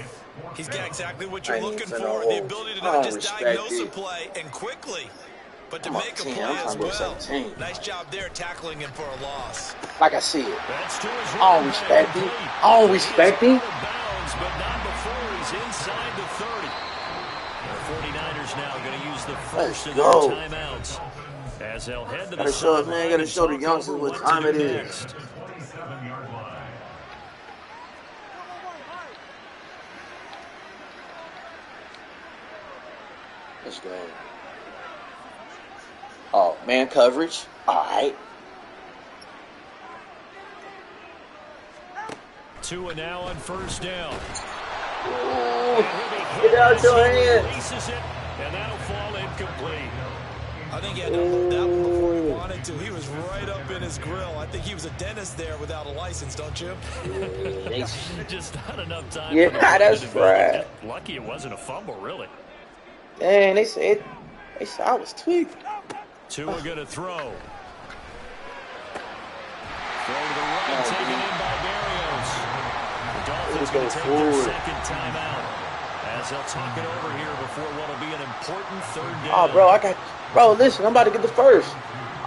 He's got exactly what you're looking for, no the ability to not just diagnose a play and quickly, but to make a play as well. Nice job there tackling him for a loss. Like I said, I don't respect him. I don't respect him. But not before he's inside the 30. The 49ers now going to use the first of their timeouts as they'll head to the sideline. Man, gotta show the youngsters what time it is. Let's go. Oh, man coverage. All right. Tua now on first down. Ooh, get out your hand. Releases it, and that'll fall incomplete. I think he had to hold that one before he wanted to. He was right up in his grill. I think he was a dentist there without a license, don't you? Just not enough time. Yeah, that's right. Lucky it wasn't a fumble, really. Dang, they said I was tweaked. Tua going to throw. Throw to the right, taken in by Barrios. The Dolphins going to take their second timeout as they'll talk it over here before what will be an important third down. Oh, bro, listen, I'm about to get the first.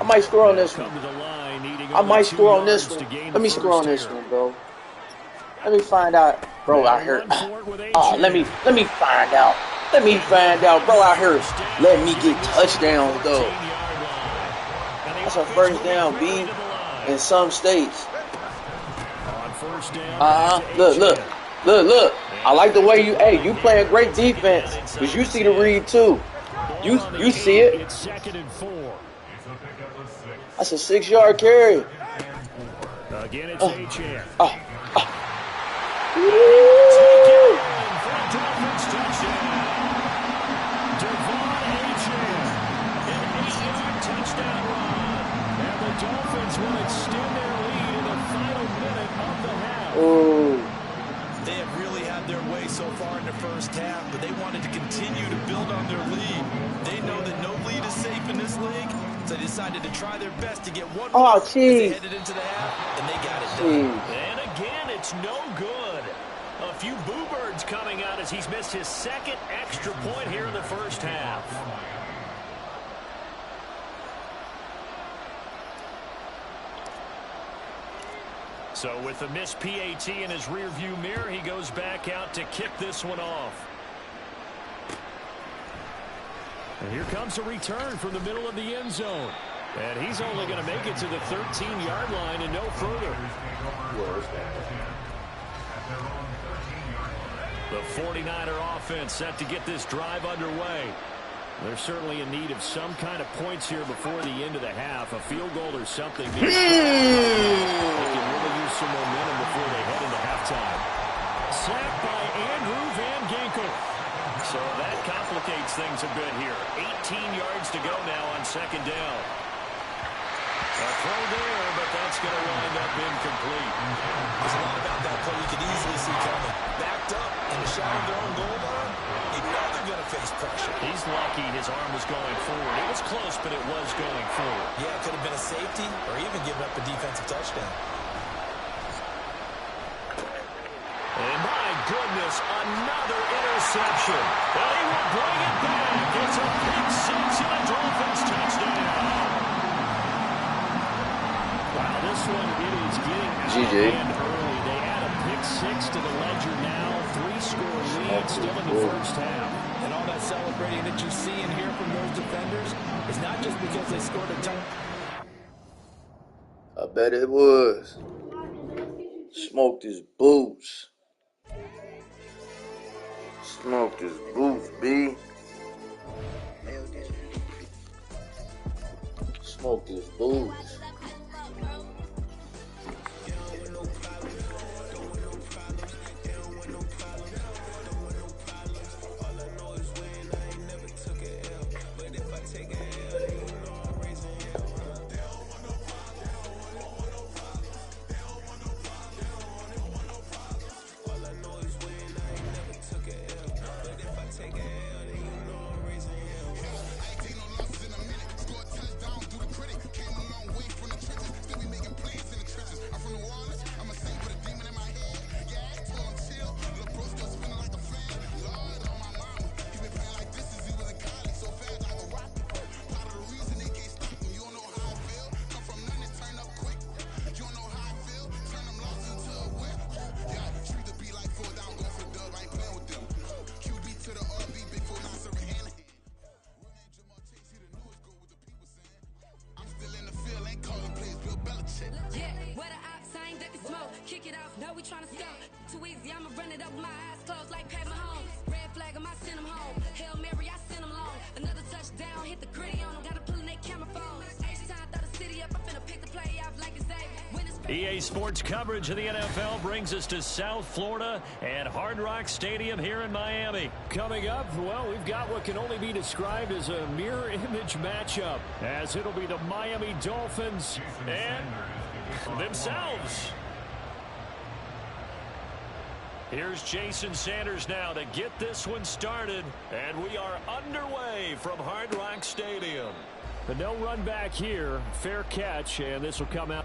I might score on this one. I might score on this one. Let me score on this one, bro. Let me find out, bro, out here. Let me find out. Let me find out, bro, out here. Let me get touchdowns, though. That's a first down, B. In some states. Look. I like the way you playing great defense, because you see the read too. You see it. That's a 6-yard carry. Again, it's Achane. Touchdown run. And the Dolphins will extend their lead in the final minute of the half. They have really had their way so far in the first half, but they wanted to continue to build on their lead. They know that no lead is safe in this league, so they decided to try their best to get one more as they headed into the half, and they got it done. And again, it's no good. A few boo birds coming out as he's missed his second extra point here in the first half. So with the missed PAT in his rearview mirror, he goes back out to kick this one off. And here comes a return from the middle of the end zone. And he's only going to make it to the 13-yard line and no further. The 49er offense set to get this drive underway. They're certainly in need of some kind of points here before the end of the half. A field goal or something. They can really use some momentum before they head into halftime. Sacked by Andrew Van Ginkel. So that complicates things a bit here. 18 yards to go now on second down. A throw there, but that's going to wind up incomplete. There's a lot about that play you could easily see coming. Backed up in the shadow of their own goal line. You know they're going to face pressure. He's lucky his arm was going forward. It was close, but it was going forward. Yeah, it could have been a safety or even given up a defensive touchdown. And my goodness, another interception. But he will bring it back. It's a pick six and a Dolphins touchdown. Wow, this one, it is getting out of hand early. They add a pick six to the ledger now. 3-score lead still in the first half. And all that celebrating that you see and hear from those defenders is not just because they scored a touchdown. I bet it was. Smoked his boots. Smoked his boots, B. Smoked his boots. Kick it off, now we tryna score. Too easy, I'ma run it up with my eyes closed like Pat Mahomes. Red flag, I send him home. Hail Mary, I send him long. Another touchdown, hit the gritty on him. Gotta pull in their camera phones. H-time, throw the city up. I'm finna pick the play off like it's EA Sports coverage of the NFL brings us to South Florida and Hard Rock Stadium here in Miami. Coming up, well, we've got what can only be described as a mirror image matchup, as it'll be the Miami Dolphins and themselves. Here's Jason Sanders now to get this one started, and we are underway from Hard Rock Stadium. But no run back here, fair catch, and this will come out.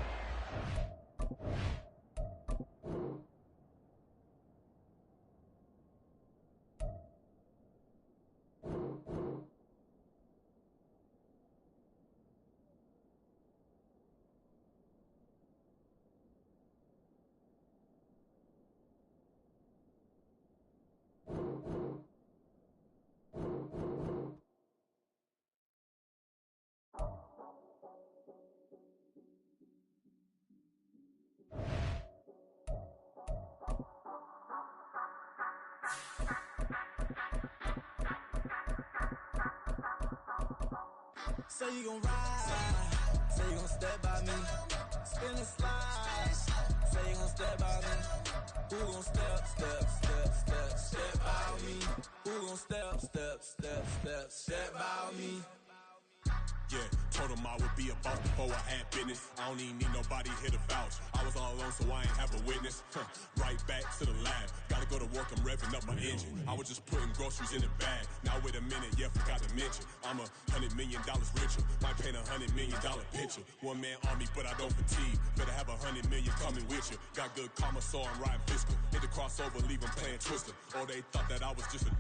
Say you gon' ride, say you gon' step by me, spin and slide, say you gon' step by me, who gon' step by me, who gon' step by me. Yeah, told him I would be about before I had business. I don't even need nobody here to vouch. I was all alone, so I ain't have a witness. Right back to the lab. Gotta go to work, I'm revving up my engine. I was just putting groceries in the bag. Now wait a minute, yeah, forgot to mention. I'm $100 million richer. Might paint $100 million picture. One man army, but I don't fatigue. Better have 100 million coming with you. Got good karma, so I'm riding fiscal. Hit the crossover, leave them playing Twister. Oh, they thought that I was just a...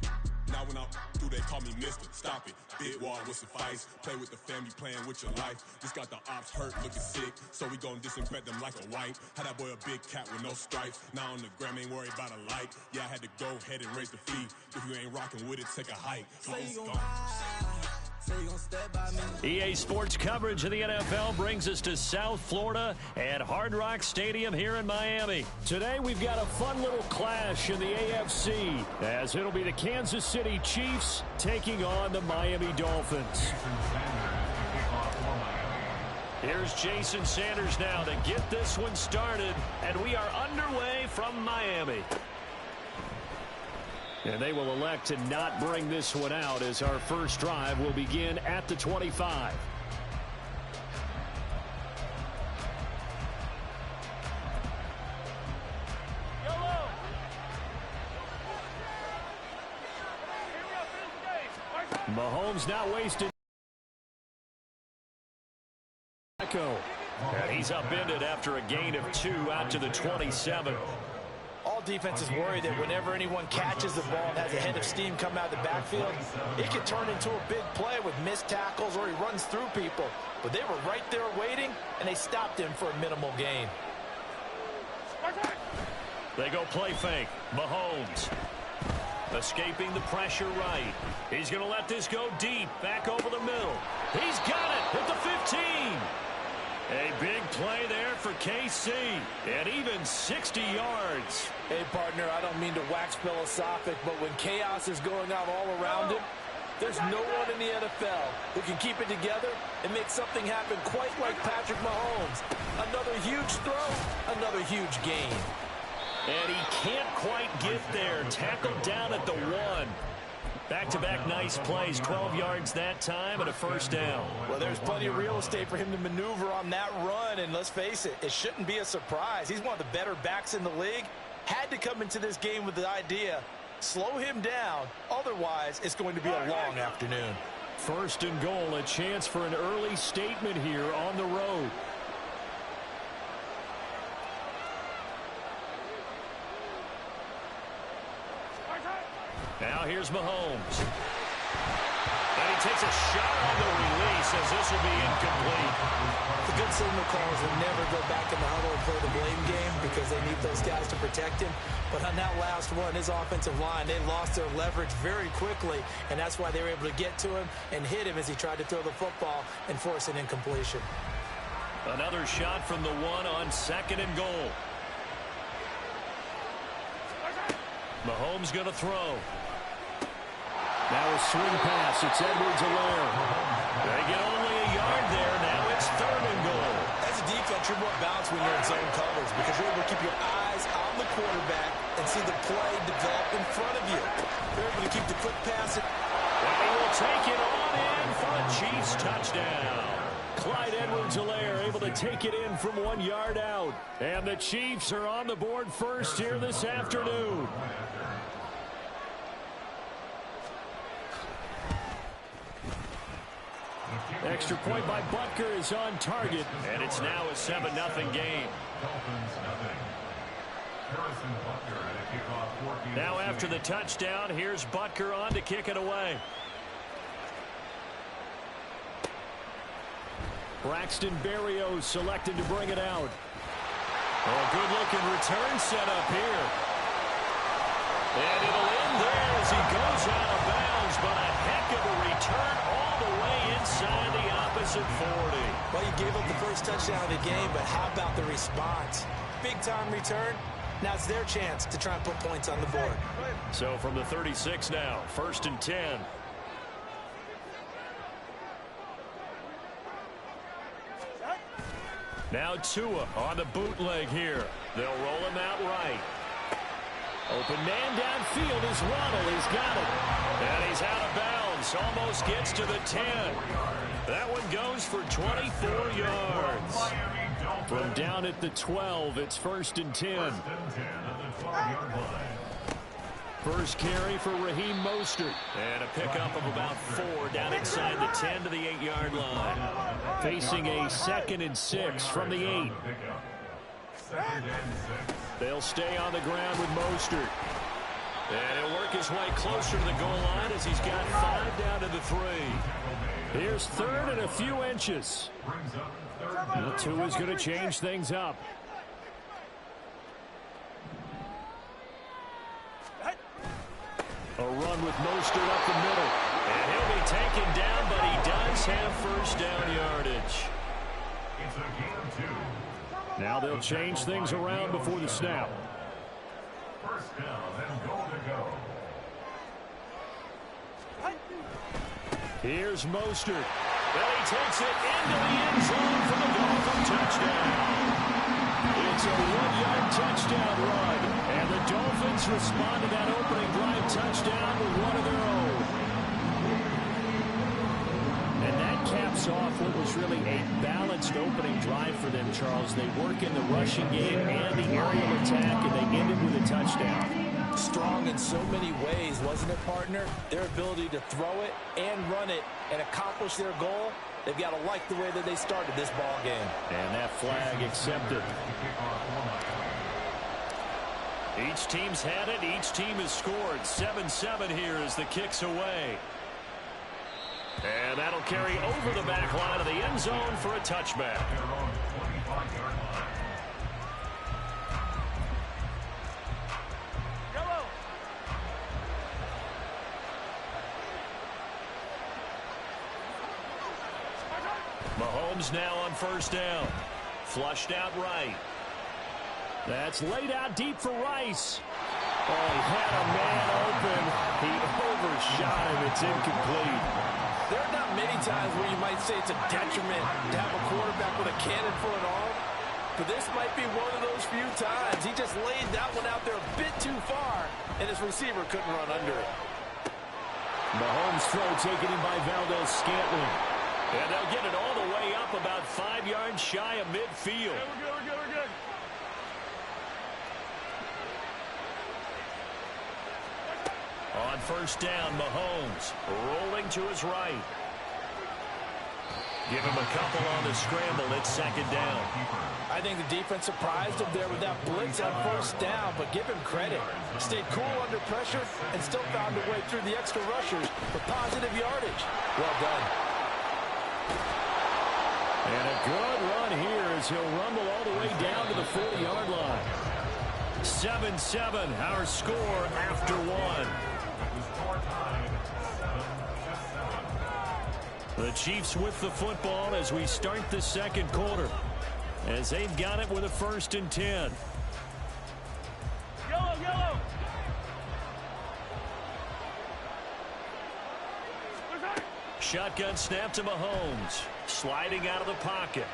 Now when I do, they call me Mister. Stop it. Big wall would suffice. Play with the family, playing with your life. Just got the ops hurt, looking sick. So we gon' disinfect them like a wipe. Had that boy a big cat with no stripes. Now on the gram, ain't worried about a like. Yeah, I had to go ahead and raise the fee. If you ain't rocking with it, take a hike. Say you gon' ride, say you gon' step by me. EA Sports coverage of the NFL brings us to South Florida and Hard Rock Stadium here in Miami. Today we've got a fun little clash in the AFC, as it'll be the Kansas City Chiefs taking on the Miami Dolphins. Here's Jason Sanders now to get this one started, and we are underway from Miami. And they will elect to not bring this one out, as our first drive will begin at the 25. Mahomes now wasted. And he's upended after a gain of 2 out to the 27. All defenses worry that whenever anyone catches the ball and has a head of steam come out of the backfield, it can turn into a big play with missed tackles or he runs through people. But they were right there waiting, and they stopped him for a minimal gain. They go play fake. Mahomes escaping the pressure right. He's going to let this go deep, back over the middle. He's got it at the 15. A big play there for KC, and even 60 yards. Hey, partner, I don't mean to wax philosophic, but when chaos is going out all around him, there's no one in the NFL who can keep it together and make something happen quite like Patrick Mahomes. Another huge throw, another huge gain. And he can't quite get there. Tackled down at the 1. Back-to-back nice plays, 12 yards that time and a first down. Well, there's plenty of real estate for him to maneuver on that run, and let's face it, it shouldn't be a surprise. He's one of the better backs in the league. Had to come into this game with the idea, slow him down, otherwise it's going to be a long afternoon. First and goal, a chance for an early statement here on the road. Now here's Mahomes. And he takes a shot on the release as this will be incomplete. The good signal calls will never go back in the huddle and play the blame game because they need those guys to protect him. But on that last one, his offensive line, they lost their leverage very quickly, and that's why they were able to get to him and hit him as he tried to throw the football and force an incompletion. Another shot from the 1 on 2nd and goal. Mahomes going to throw. Now a swing pass. It's Edwards-Helaire. They get only a yard there. Now it's 3rd and goal. As a defense, you're more balanced when you're in zone coverage because you're able to keep your eyes on the quarterback and see the play develop in front of you. You're able to keep the quick pass. And he will take it on in for a Chiefs touchdown. Clyde Edwards-Helaire able to take it in from 1 yard out. And the Chiefs are on the board first here this afternoon. Extra point by Butker is on target. And it's now a 7-0 game. Now after the touchdown, here's Butker on to kick it away. Braxton Berrios selected to bring it out. Oh, good-looking return set up here. And it'll end there as he goes out of bounds, but a heck of a return all the way inside the opposite 40. Well, you gave up the first touchdown of the game, but how about the response? Big-time return. Now it's their chance to try and put points on the board. So from the 36 now, 1st and 10. Now Tua on the bootleg here. They'll roll him out right. Open man downfield is Waddle. He's got it. And he's out of bounds. Almost gets to the 10. That one goes for 24 yards. From down at the 12, it's 1st and 10. First carry for Raheem Mostert. And a pickup of about 4 down inside the 10 to the 8-yard line. Facing a 2nd and 6 from the 8. They'll stay on the ground with Mostert. And he'll work his way closer to the goal line as he's got 5 down to the 3. Here's 3rd and a few inches. The 2 is going to change things up. A run with Mostert up the middle. And he'll be taken down, but he does have 1st down yardage. Now they'll change things around before the snap. 1st down and goal to go. Here's Mostert. Well, he takes it into the end zone for the Dolphin touchdown. It's a 1-yard touchdown run. And the Dolphins respond to that opening drive touchdown with one of their own. And that caps off what was really a balanced opening drive for them, Charles. They work in the rushing game and the aerial attack, and they ended with a touchdown. Strong in so many ways, wasn't it, partner? Their ability to throw it and run it and accomplish their goal, they've got to like the way that they started this ball game. And that flag accepted. Each team's had it. Each team has scored. 7-7 here as the kick's away. And that'll carry over the back line of the end zone for a touchback. Mahomes now on 1st down. Flushed out right. That's laid out deep for Rice. Oh, he had a man open. He overshot him. It's incomplete. There are not many times where you might say it's a detriment to have a quarterback with a cannon for an arm. But this might be one of those few times. He just laid that one out there a bit too far, and his receiver couldn't run under it. Mahomes' throw taken in by Valdez-Scantling. And they'll get it all the way up about 5 yards shy of midfield. We're good. On 1st down, Mahomes rolling to his right. Give him a couple on the scramble. It's 2nd down. I think the defense surprised him there with that blitz on 1st down, but give him credit. Stayed cool under pressure and still found a way through the extra rushers for positive yardage. Well done. And a good run here as he'll rumble all the way down to the 40-yard line. 7-7, our score after 1. The Chiefs with the football as we start the 2nd quarter. As they've got it with a 1st and 10. Yellow. Shotgun snap to Mahomes. Sliding out of the pocket.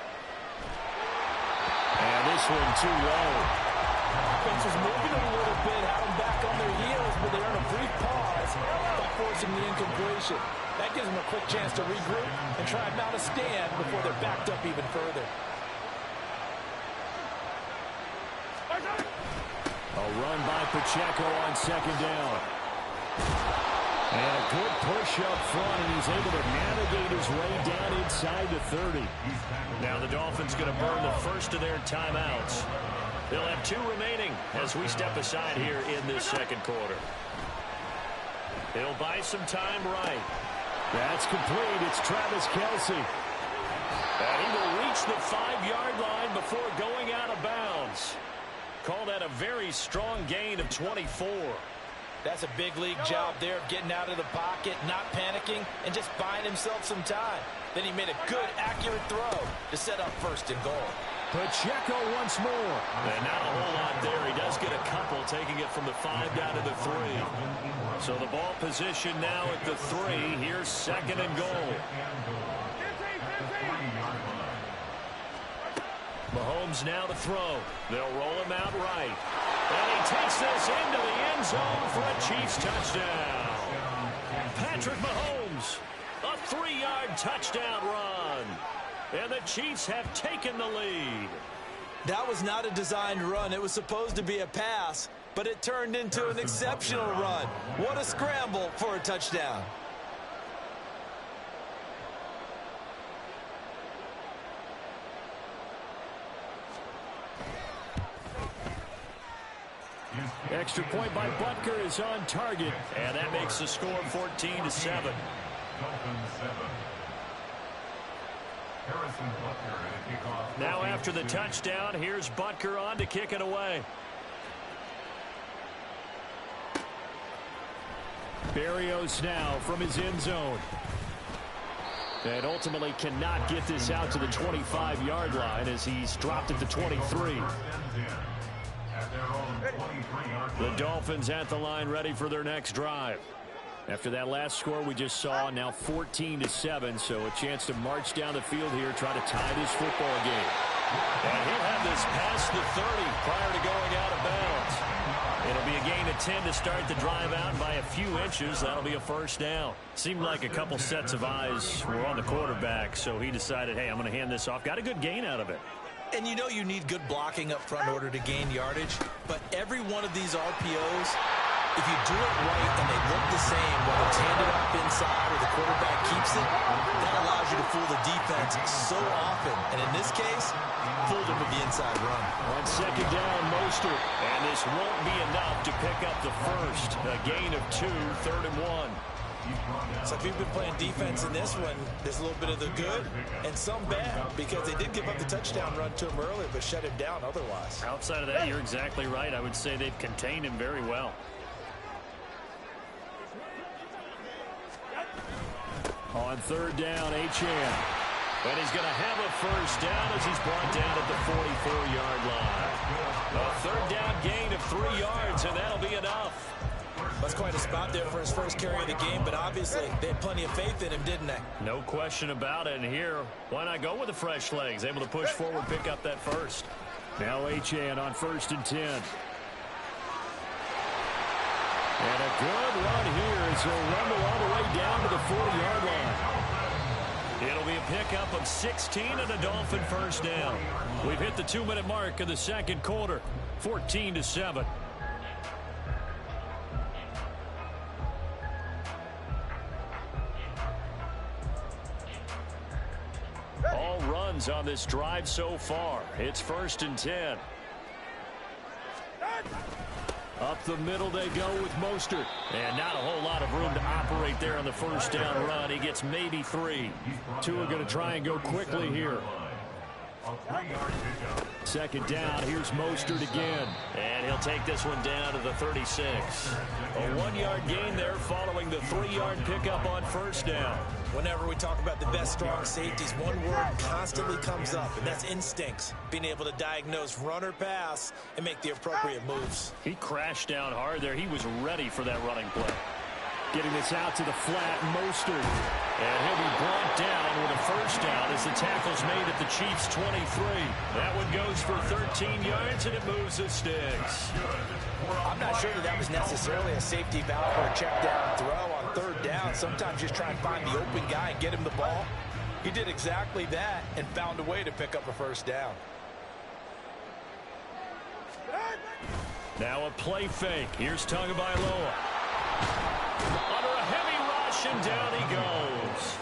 And this one too low. Offense was moving a little bit, had them back on their heels, but they earned a brief pause by forcing the incompletion. That gives them a quick chance to regroup and try and mount a stand before they're backed up even further. A run by Pacheco on second down. And a good push up front, and he's able to navigate his way down inside the 30. Now the Dolphins going to burn the first of their timeouts. They'll have 2 remaining as we step aside here in this second quarter. He'll buy some time right. That's complete. It's Travis Kelce. And he will reach the 5-yard line before going out of bounds. Call that a very strong gain of 24. That's a big league job there of getting out of the pocket, not panicking, and just buying himself some time. Then he made a good, accurate throw to set up first and goal. Pacheco once more. And not a whole lot there. He does get a couple, taking it from the 5 down to the 3. So the ball position now at the 3. Here's second and goal. Mahomes now to throw. They'll roll him out right. And he takes this into the end zone for a Chiefs touchdown. Patrick Mahomes, a 3-yard touchdown run. And the Chiefs have taken the lead. That was not a designed run. It was supposed to be a pass, but it turned into an exceptional run. What a scramble for a touchdown. Extra point by Butker is on target, and that makes the score 14-7. Now after the touchdown, here's Butker on to kick it away. Berrios now from his end zone. And ultimately cannot get this out to the 25-yard line as he's dropped at the 23. The Dolphins at the line, ready for their next drive. After that last score we just saw, now 14-7, so a chance to march down the field here, try to tie this football game. And he'll have this past the 30 prior to going out of bounds. It'll be a gain of 10 to start the drive out by a few inches. That'll be a first down. Seemed like a couple sets of eyes were on the quarterback, so he decided, hey, I'm going to hand this off. Got a good gain out of it. And you know you need good blocking up front in order to gain yardage, but every one of these RPOs, if you do it right and they look the same, whether it's handed off inside or the quarterback keeps it, that allows you to fool the defense so often. And in this case, fooled him with the inside run. On second down, Mostert. And this won't be enough to pick up the first. A gain of 2, 3rd and 1. So if you've been playing defense in this one, there's a little bit of the good and some bad, because they did give up the touchdown run to him earlier, but shut him down otherwise. Outside of that, you're exactly right. I would say they've contained him very well. On 3rd down, Achane. And he's going to have a first down as he's brought down at the 44-yard line. A 3rd down gain of 3 yards, and that'll be enough. That's quite a spot there for his first carry of the game, but obviously they had plenty of faith in him, didn't they? No question about it. And here, why not go with the fresh legs? Able to push forward, pick up that first. Now Achane on 1st and 10. And a good run here as he'll rumble all the way down to the 40-yard line. It'll be a pickup of 16 and a Dolphin first down. We've hit the 2-minute mark of the second quarter, 14-7. All runs on this drive so far. It's 1st and 10. Up the middle they go with Mostert. And not a whole lot of room to operate there on the first down run. He gets maybe 3. 2 are going to try and go quickly here. Second down, here's Mostert again. And he'll take this one down to the 36. A 1-yard gain there following the 3-yard pickup on first down. Whenever we talk about the best strong safeties, one word constantly comes up, and that's instincts. Being able to diagnose run or pass and make the appropriate moves. He crashed down hard there. He was ready for that running play. Getting this out to the flat, Mostert. And he'll be brought down with a first down as the tackle's made at the Chiefs' 23. That one goes for 13 yards, and it moves the sticks. I'm not sure that was necessarily a safety valve or a check down throw on third down. Sometimes just try and find the open guy and get him the ball. He did exactly that and found a way to pick up a first down. Now a play fake. Here's Tagovailoa. Under a heavy rush, and down he goes.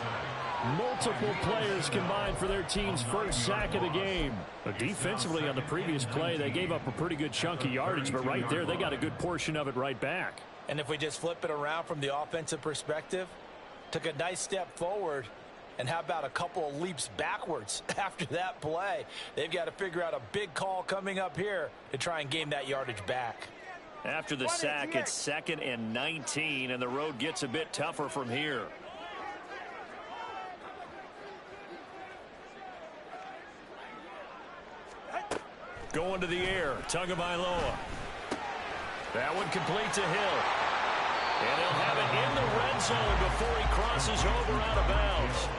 Multiple players combined for their team's first sack of the game. But defensively on the previous play, they gave up a pretty good chunk of yardage, but right there, they got a good portion of it right back. And if we just flip it around from the offensive perspective, took a nice step forward, and how about a couple of leaps backwards after that play? They've got to figure out a big call coming up here to try and gain that yardage back. After the sack, it's 2nd and 19, and the road gets a bit tougher from here. Going to the air, Tagovailoa. That one complete to Hill. And he'll have it in the red zone before he crosses over out of bounds.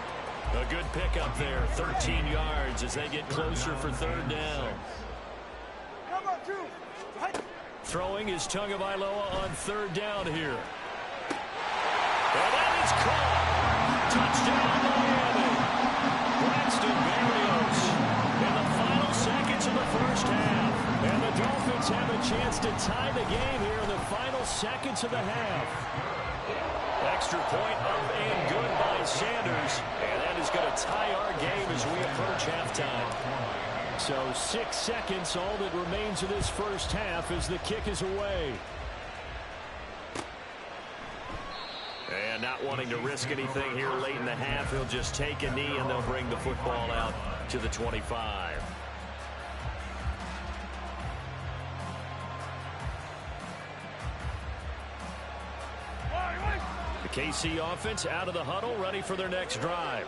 A good pickup there, 13 yards as they get closer for third down. Throwing is Tagovailoa on third down here. And that is caught. Touchdown, Miami. Braxton Berrios in the final seconds of the first half. And the Dolphins have a chance to tie the game here in the final seconds of the half. Extra point up and good by Sanders. And that is going to tie our game as we approach halftime. So 6 seconds, all that remains of this first half as the kick is away. And not wanting to risk anything here late in the half, he'll just take a knee and they'll bring the football out to the 25. The KC offense out of the huddle, ready for their next drive.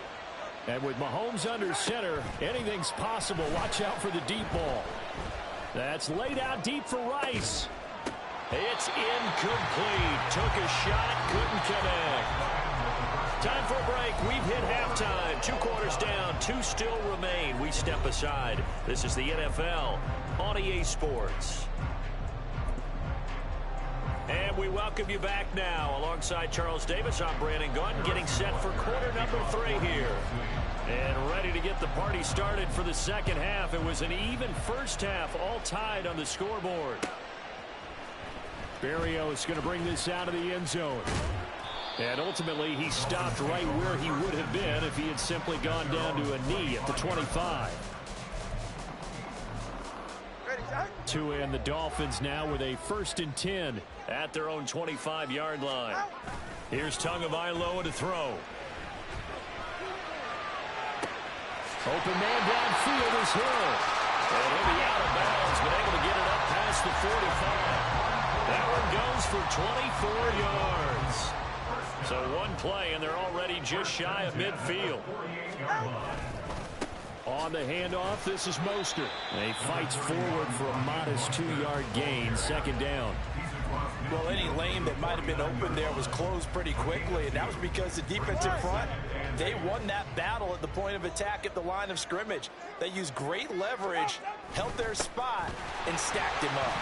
And with Mahomes under center, anything's possible. Watch out for the deep ball. That's laid out deep for Rice. It's incomplete. Took a shot, couldn't connect. Time for a break. We've hit halftime. 2 quarters down, 2 still remain. We step aside. This is the NFL on EA Sports. And we welcome you back now. Alongside Charles Davis, I'm Brandon Gaudin, getting set for quarter number 3 here. And ready to get the party started for the second half. It was an even first half, all tied on the scoreboard. Berrios going to bring this out of the end zone. And ultimately, he stopped right where he would have been if he had simply gone down to a knee at the 25. To end the Dolphins now with a 1st and 10 at their own 25-yard line. Here's Tagovailoa to throw. Open man downfield is Hill. And he'll be out of bounds, but able to get it up past the 45. That one goes for 24 yards. So one play, and they're already just shy of midfield. On the handoff, this is Mostert. And he fights forward for a modest 2-yard gain, 2nd down. Well, any lane that might have been open there was closed pretty quickly, and that was because the defensive front, they won that battle at the point of attack at the line of scrimmage. They used great leverage, held their spot, and stacked him up.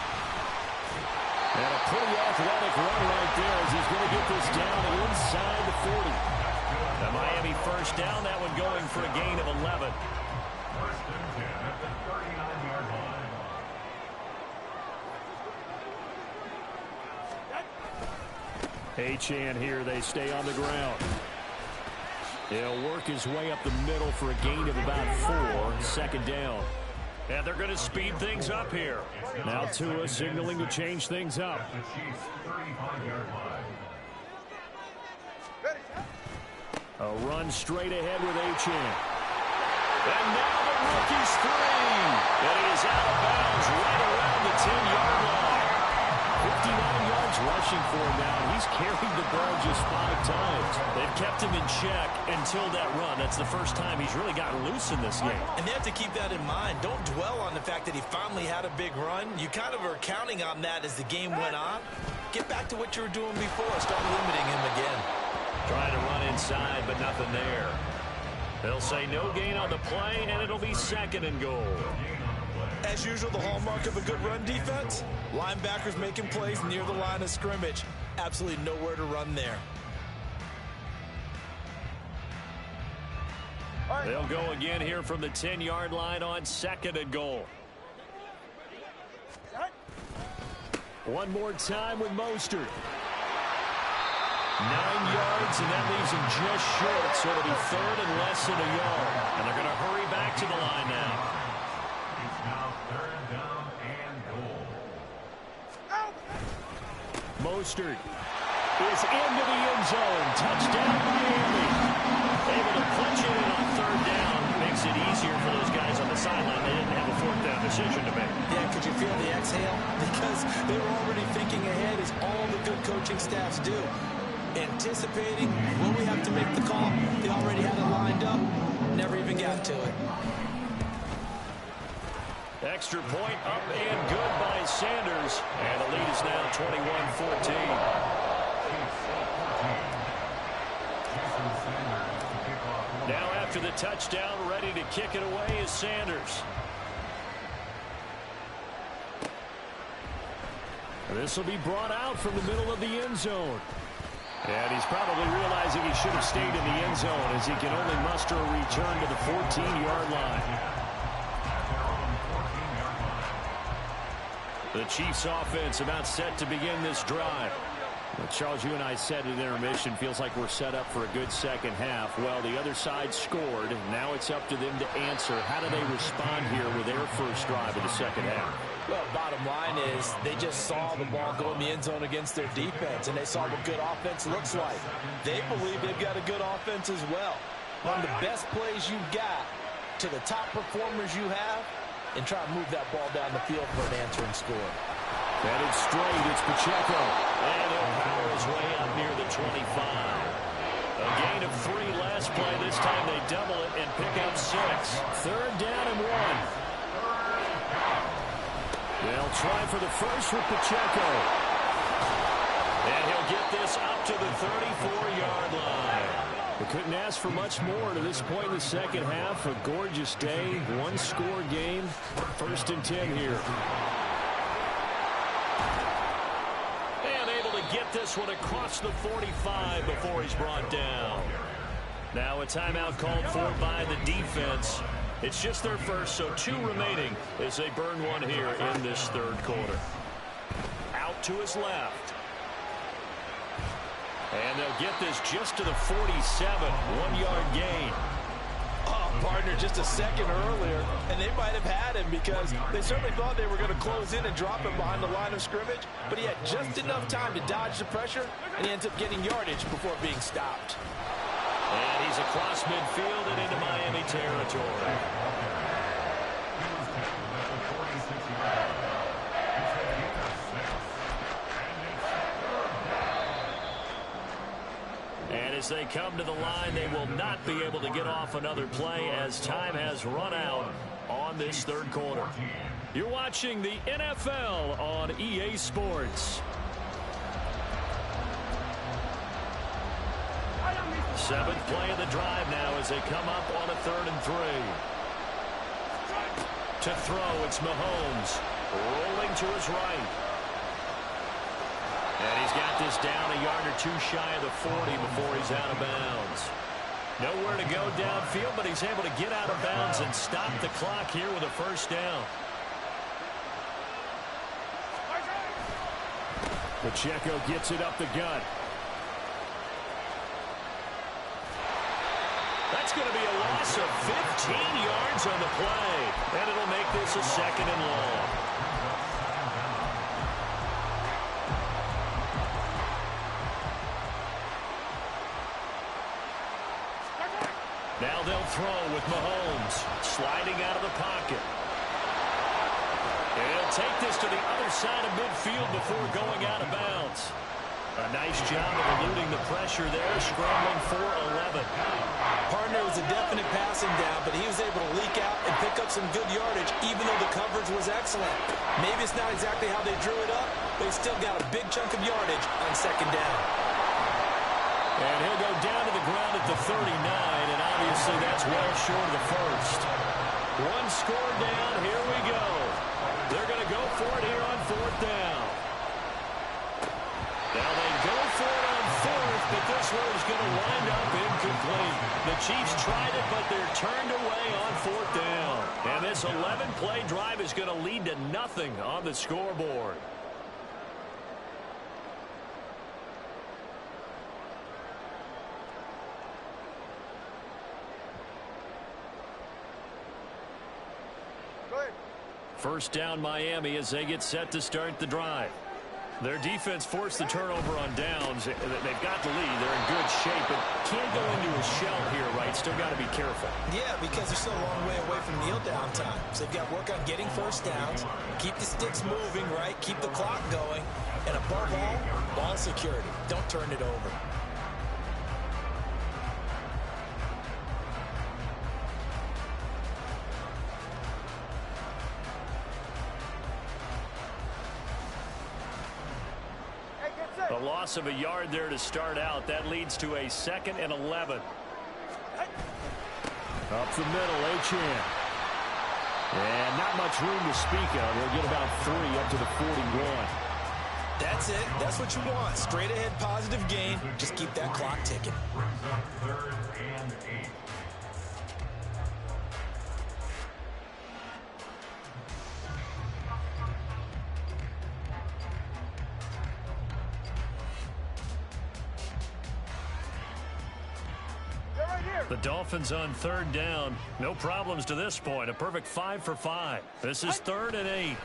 And a pretty athletic run right there as he's going to get this down inside the 40. The Miami first down, that one going for a gain of 11. Achane here, they stay on the ground. He'll work his way up the middle for a gain of about 4, 2nd down. And they're going to speed things up here. Now Tua signaling to change things up. A run straight ahead with Achane. And now the rookie's three. And he is out of bounds right around the 10-yard line. yards rushing for him now. He's carried the ball just 5 times. They've kept him in check until that run. That's the first time he's really gotten loose in this game. And they have to keep that in mind. Don't dwell on the fact that he finally had a big run. You kind of are counting on that as the game went on. Get back to what you were doing before. Start limiting him again. Trying to run inside, but nothing there. They'll say no gain on the play, and it'll be 2nd and goal. As usual, the hallmark of a good run defense, linebackers making plays near the line of scrimmage. Absolutely nowhere to run there. They'll go again here from the 10-yard line on 2nd and goal. One more time with Mostert. 9 yards, and that leaves him just short, so it'll be 3rd and less than a yard. And they're going to hurry back to the line now. It's now 3rd down and goal. Mostert is into the end zone. Touchdown, Miami. Able to punch it in on 3rd down. Makes it easier for those guys on the sideline. They didn't have a 4th down decision to make. Yeah, could you feel the exhale? Because they were already thinking ahead, as all the good coaching staffs do. Anticipating, will we have to make the call? They already had it lined up. Never even got to it. Extra point up and good by Sanders. And the lead is now 21-14. Now after the touchdown, ready to kick it away is Sanders. This will be brought out from the middle of the end zone. And he's probably realizing he should have stayed in the end zone, as he can only muster a return to the 14-yard line. The Chiefs offense about set to begin this drive. Well, Charles, you and I said at intermission, feels like we're set up for a good second half. Well, the other side scored. Now it's up to them to answer. How do they respond here with their first drive of the second half? Well, bottom line is they just saw the ball go in the end zone against their defense, and they saw what good offense looks like. They believe they've got a good offense as well. Run the best plays you've got to the top performers you have, and try to move that ball down the field for an answering score. Headed straight, it's Pacheco. And he'll power his way up near the 25. A gain of 3 last play. This time they double it and pick up 6. 3rd down and 1. They'll try for the first with Pacheco. And he'll get this up to the 34-yard line. They couldn't ask for much more to this point in the second half. A gorgeous day, 1-score game. 1st and 10 here. And able to get this one across the 45 before he's brought down. Now a timeout called for by the defense. It's just their first, so 2 remaining as they burn one here in this 3rd quarter. Out to his left. And they'll get this just to the 47, 1-yard gain. Oh, partner, just a second earlier, and they might have had him because they certainly thought they were going to close in and drop him behind the line of scrimmage, but he had just enough time to dodge the pressure, and he ends up getting yardage before being stopped. And he's across midfield and into Miami territory. And as they come to the line, they will not be able to get off another play as time has run out on this 3rd quarter. You're watching the NFL on EA Sports. 7th play of the drive now as they come up on a 3rd and 3. To throw, it's Mahomes rolling to his right. And he's got this down a yard or 2 shy of the 40 before he's out of bounds. Nowhere to go downfield, but he's able to get out of bounds and stop the clock here with a 1st down. Pacheco gets it up the gut. That's going to be a loss of 15 yards on the play. And it'll make this a 2nd and long. Now they'll throw with Mahomes sliding out of the pocket. He'll take this to the other side of midfield before going out of bounds. A nice job of eluding the pressure there, scrambling for 11. Partner was a definite passing down, but he was able to leak out and pick up some good yardage, even though the coverage was excellent. Maybe it's not exactly how they drew it up, but he still got a big chunk of yardage on second down. And he'll go down to the ground at the 39, and obviously that's well short of the first. One score down, here we go. They're going to go for it here on fourth down. Now they go for it on fourth, but this one is going to wind up incomplete. The Chiefs tried it, but they're turned away on fourth down. And this 11-play drive is going to lead to nothing on the scoreboard. First down Miami as they get set to start the drive. Their defense forced the turnover on downs. They've got the lead. They're in good shape, but can't go into a shell here, right? Still got to be careful. Yeah, because they're still a long way away from kneel down time. So they've got to work on getting first downs, keep the sticks moving, right? Keep the clock going. And above all, ball security. Don't turn it over. A loss of a yard there to start out. That leads to a 2nd and 11. Up the middle, Achane. And not much room to speak of. They'll get about 3 up to the 41. That's it. That's what you want. Straight ahead positive gain. Just keep that clock ticking. Brings up 3rd and 8. The Dolphins on 3rd down. No problems to this point. A perfect 5 for 5. This is 3rd and 8.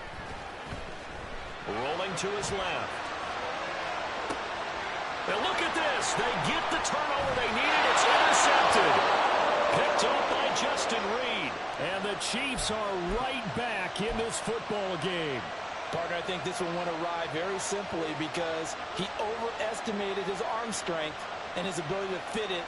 Rolling to his left. Now look at this. They get the turnover they needed. It's intercepted. Picked up by Justin Reed. And the Chiefs are right back in this football game. Partner, I think this one went awry very simply because he overestimated his arm strength and his ability to fit it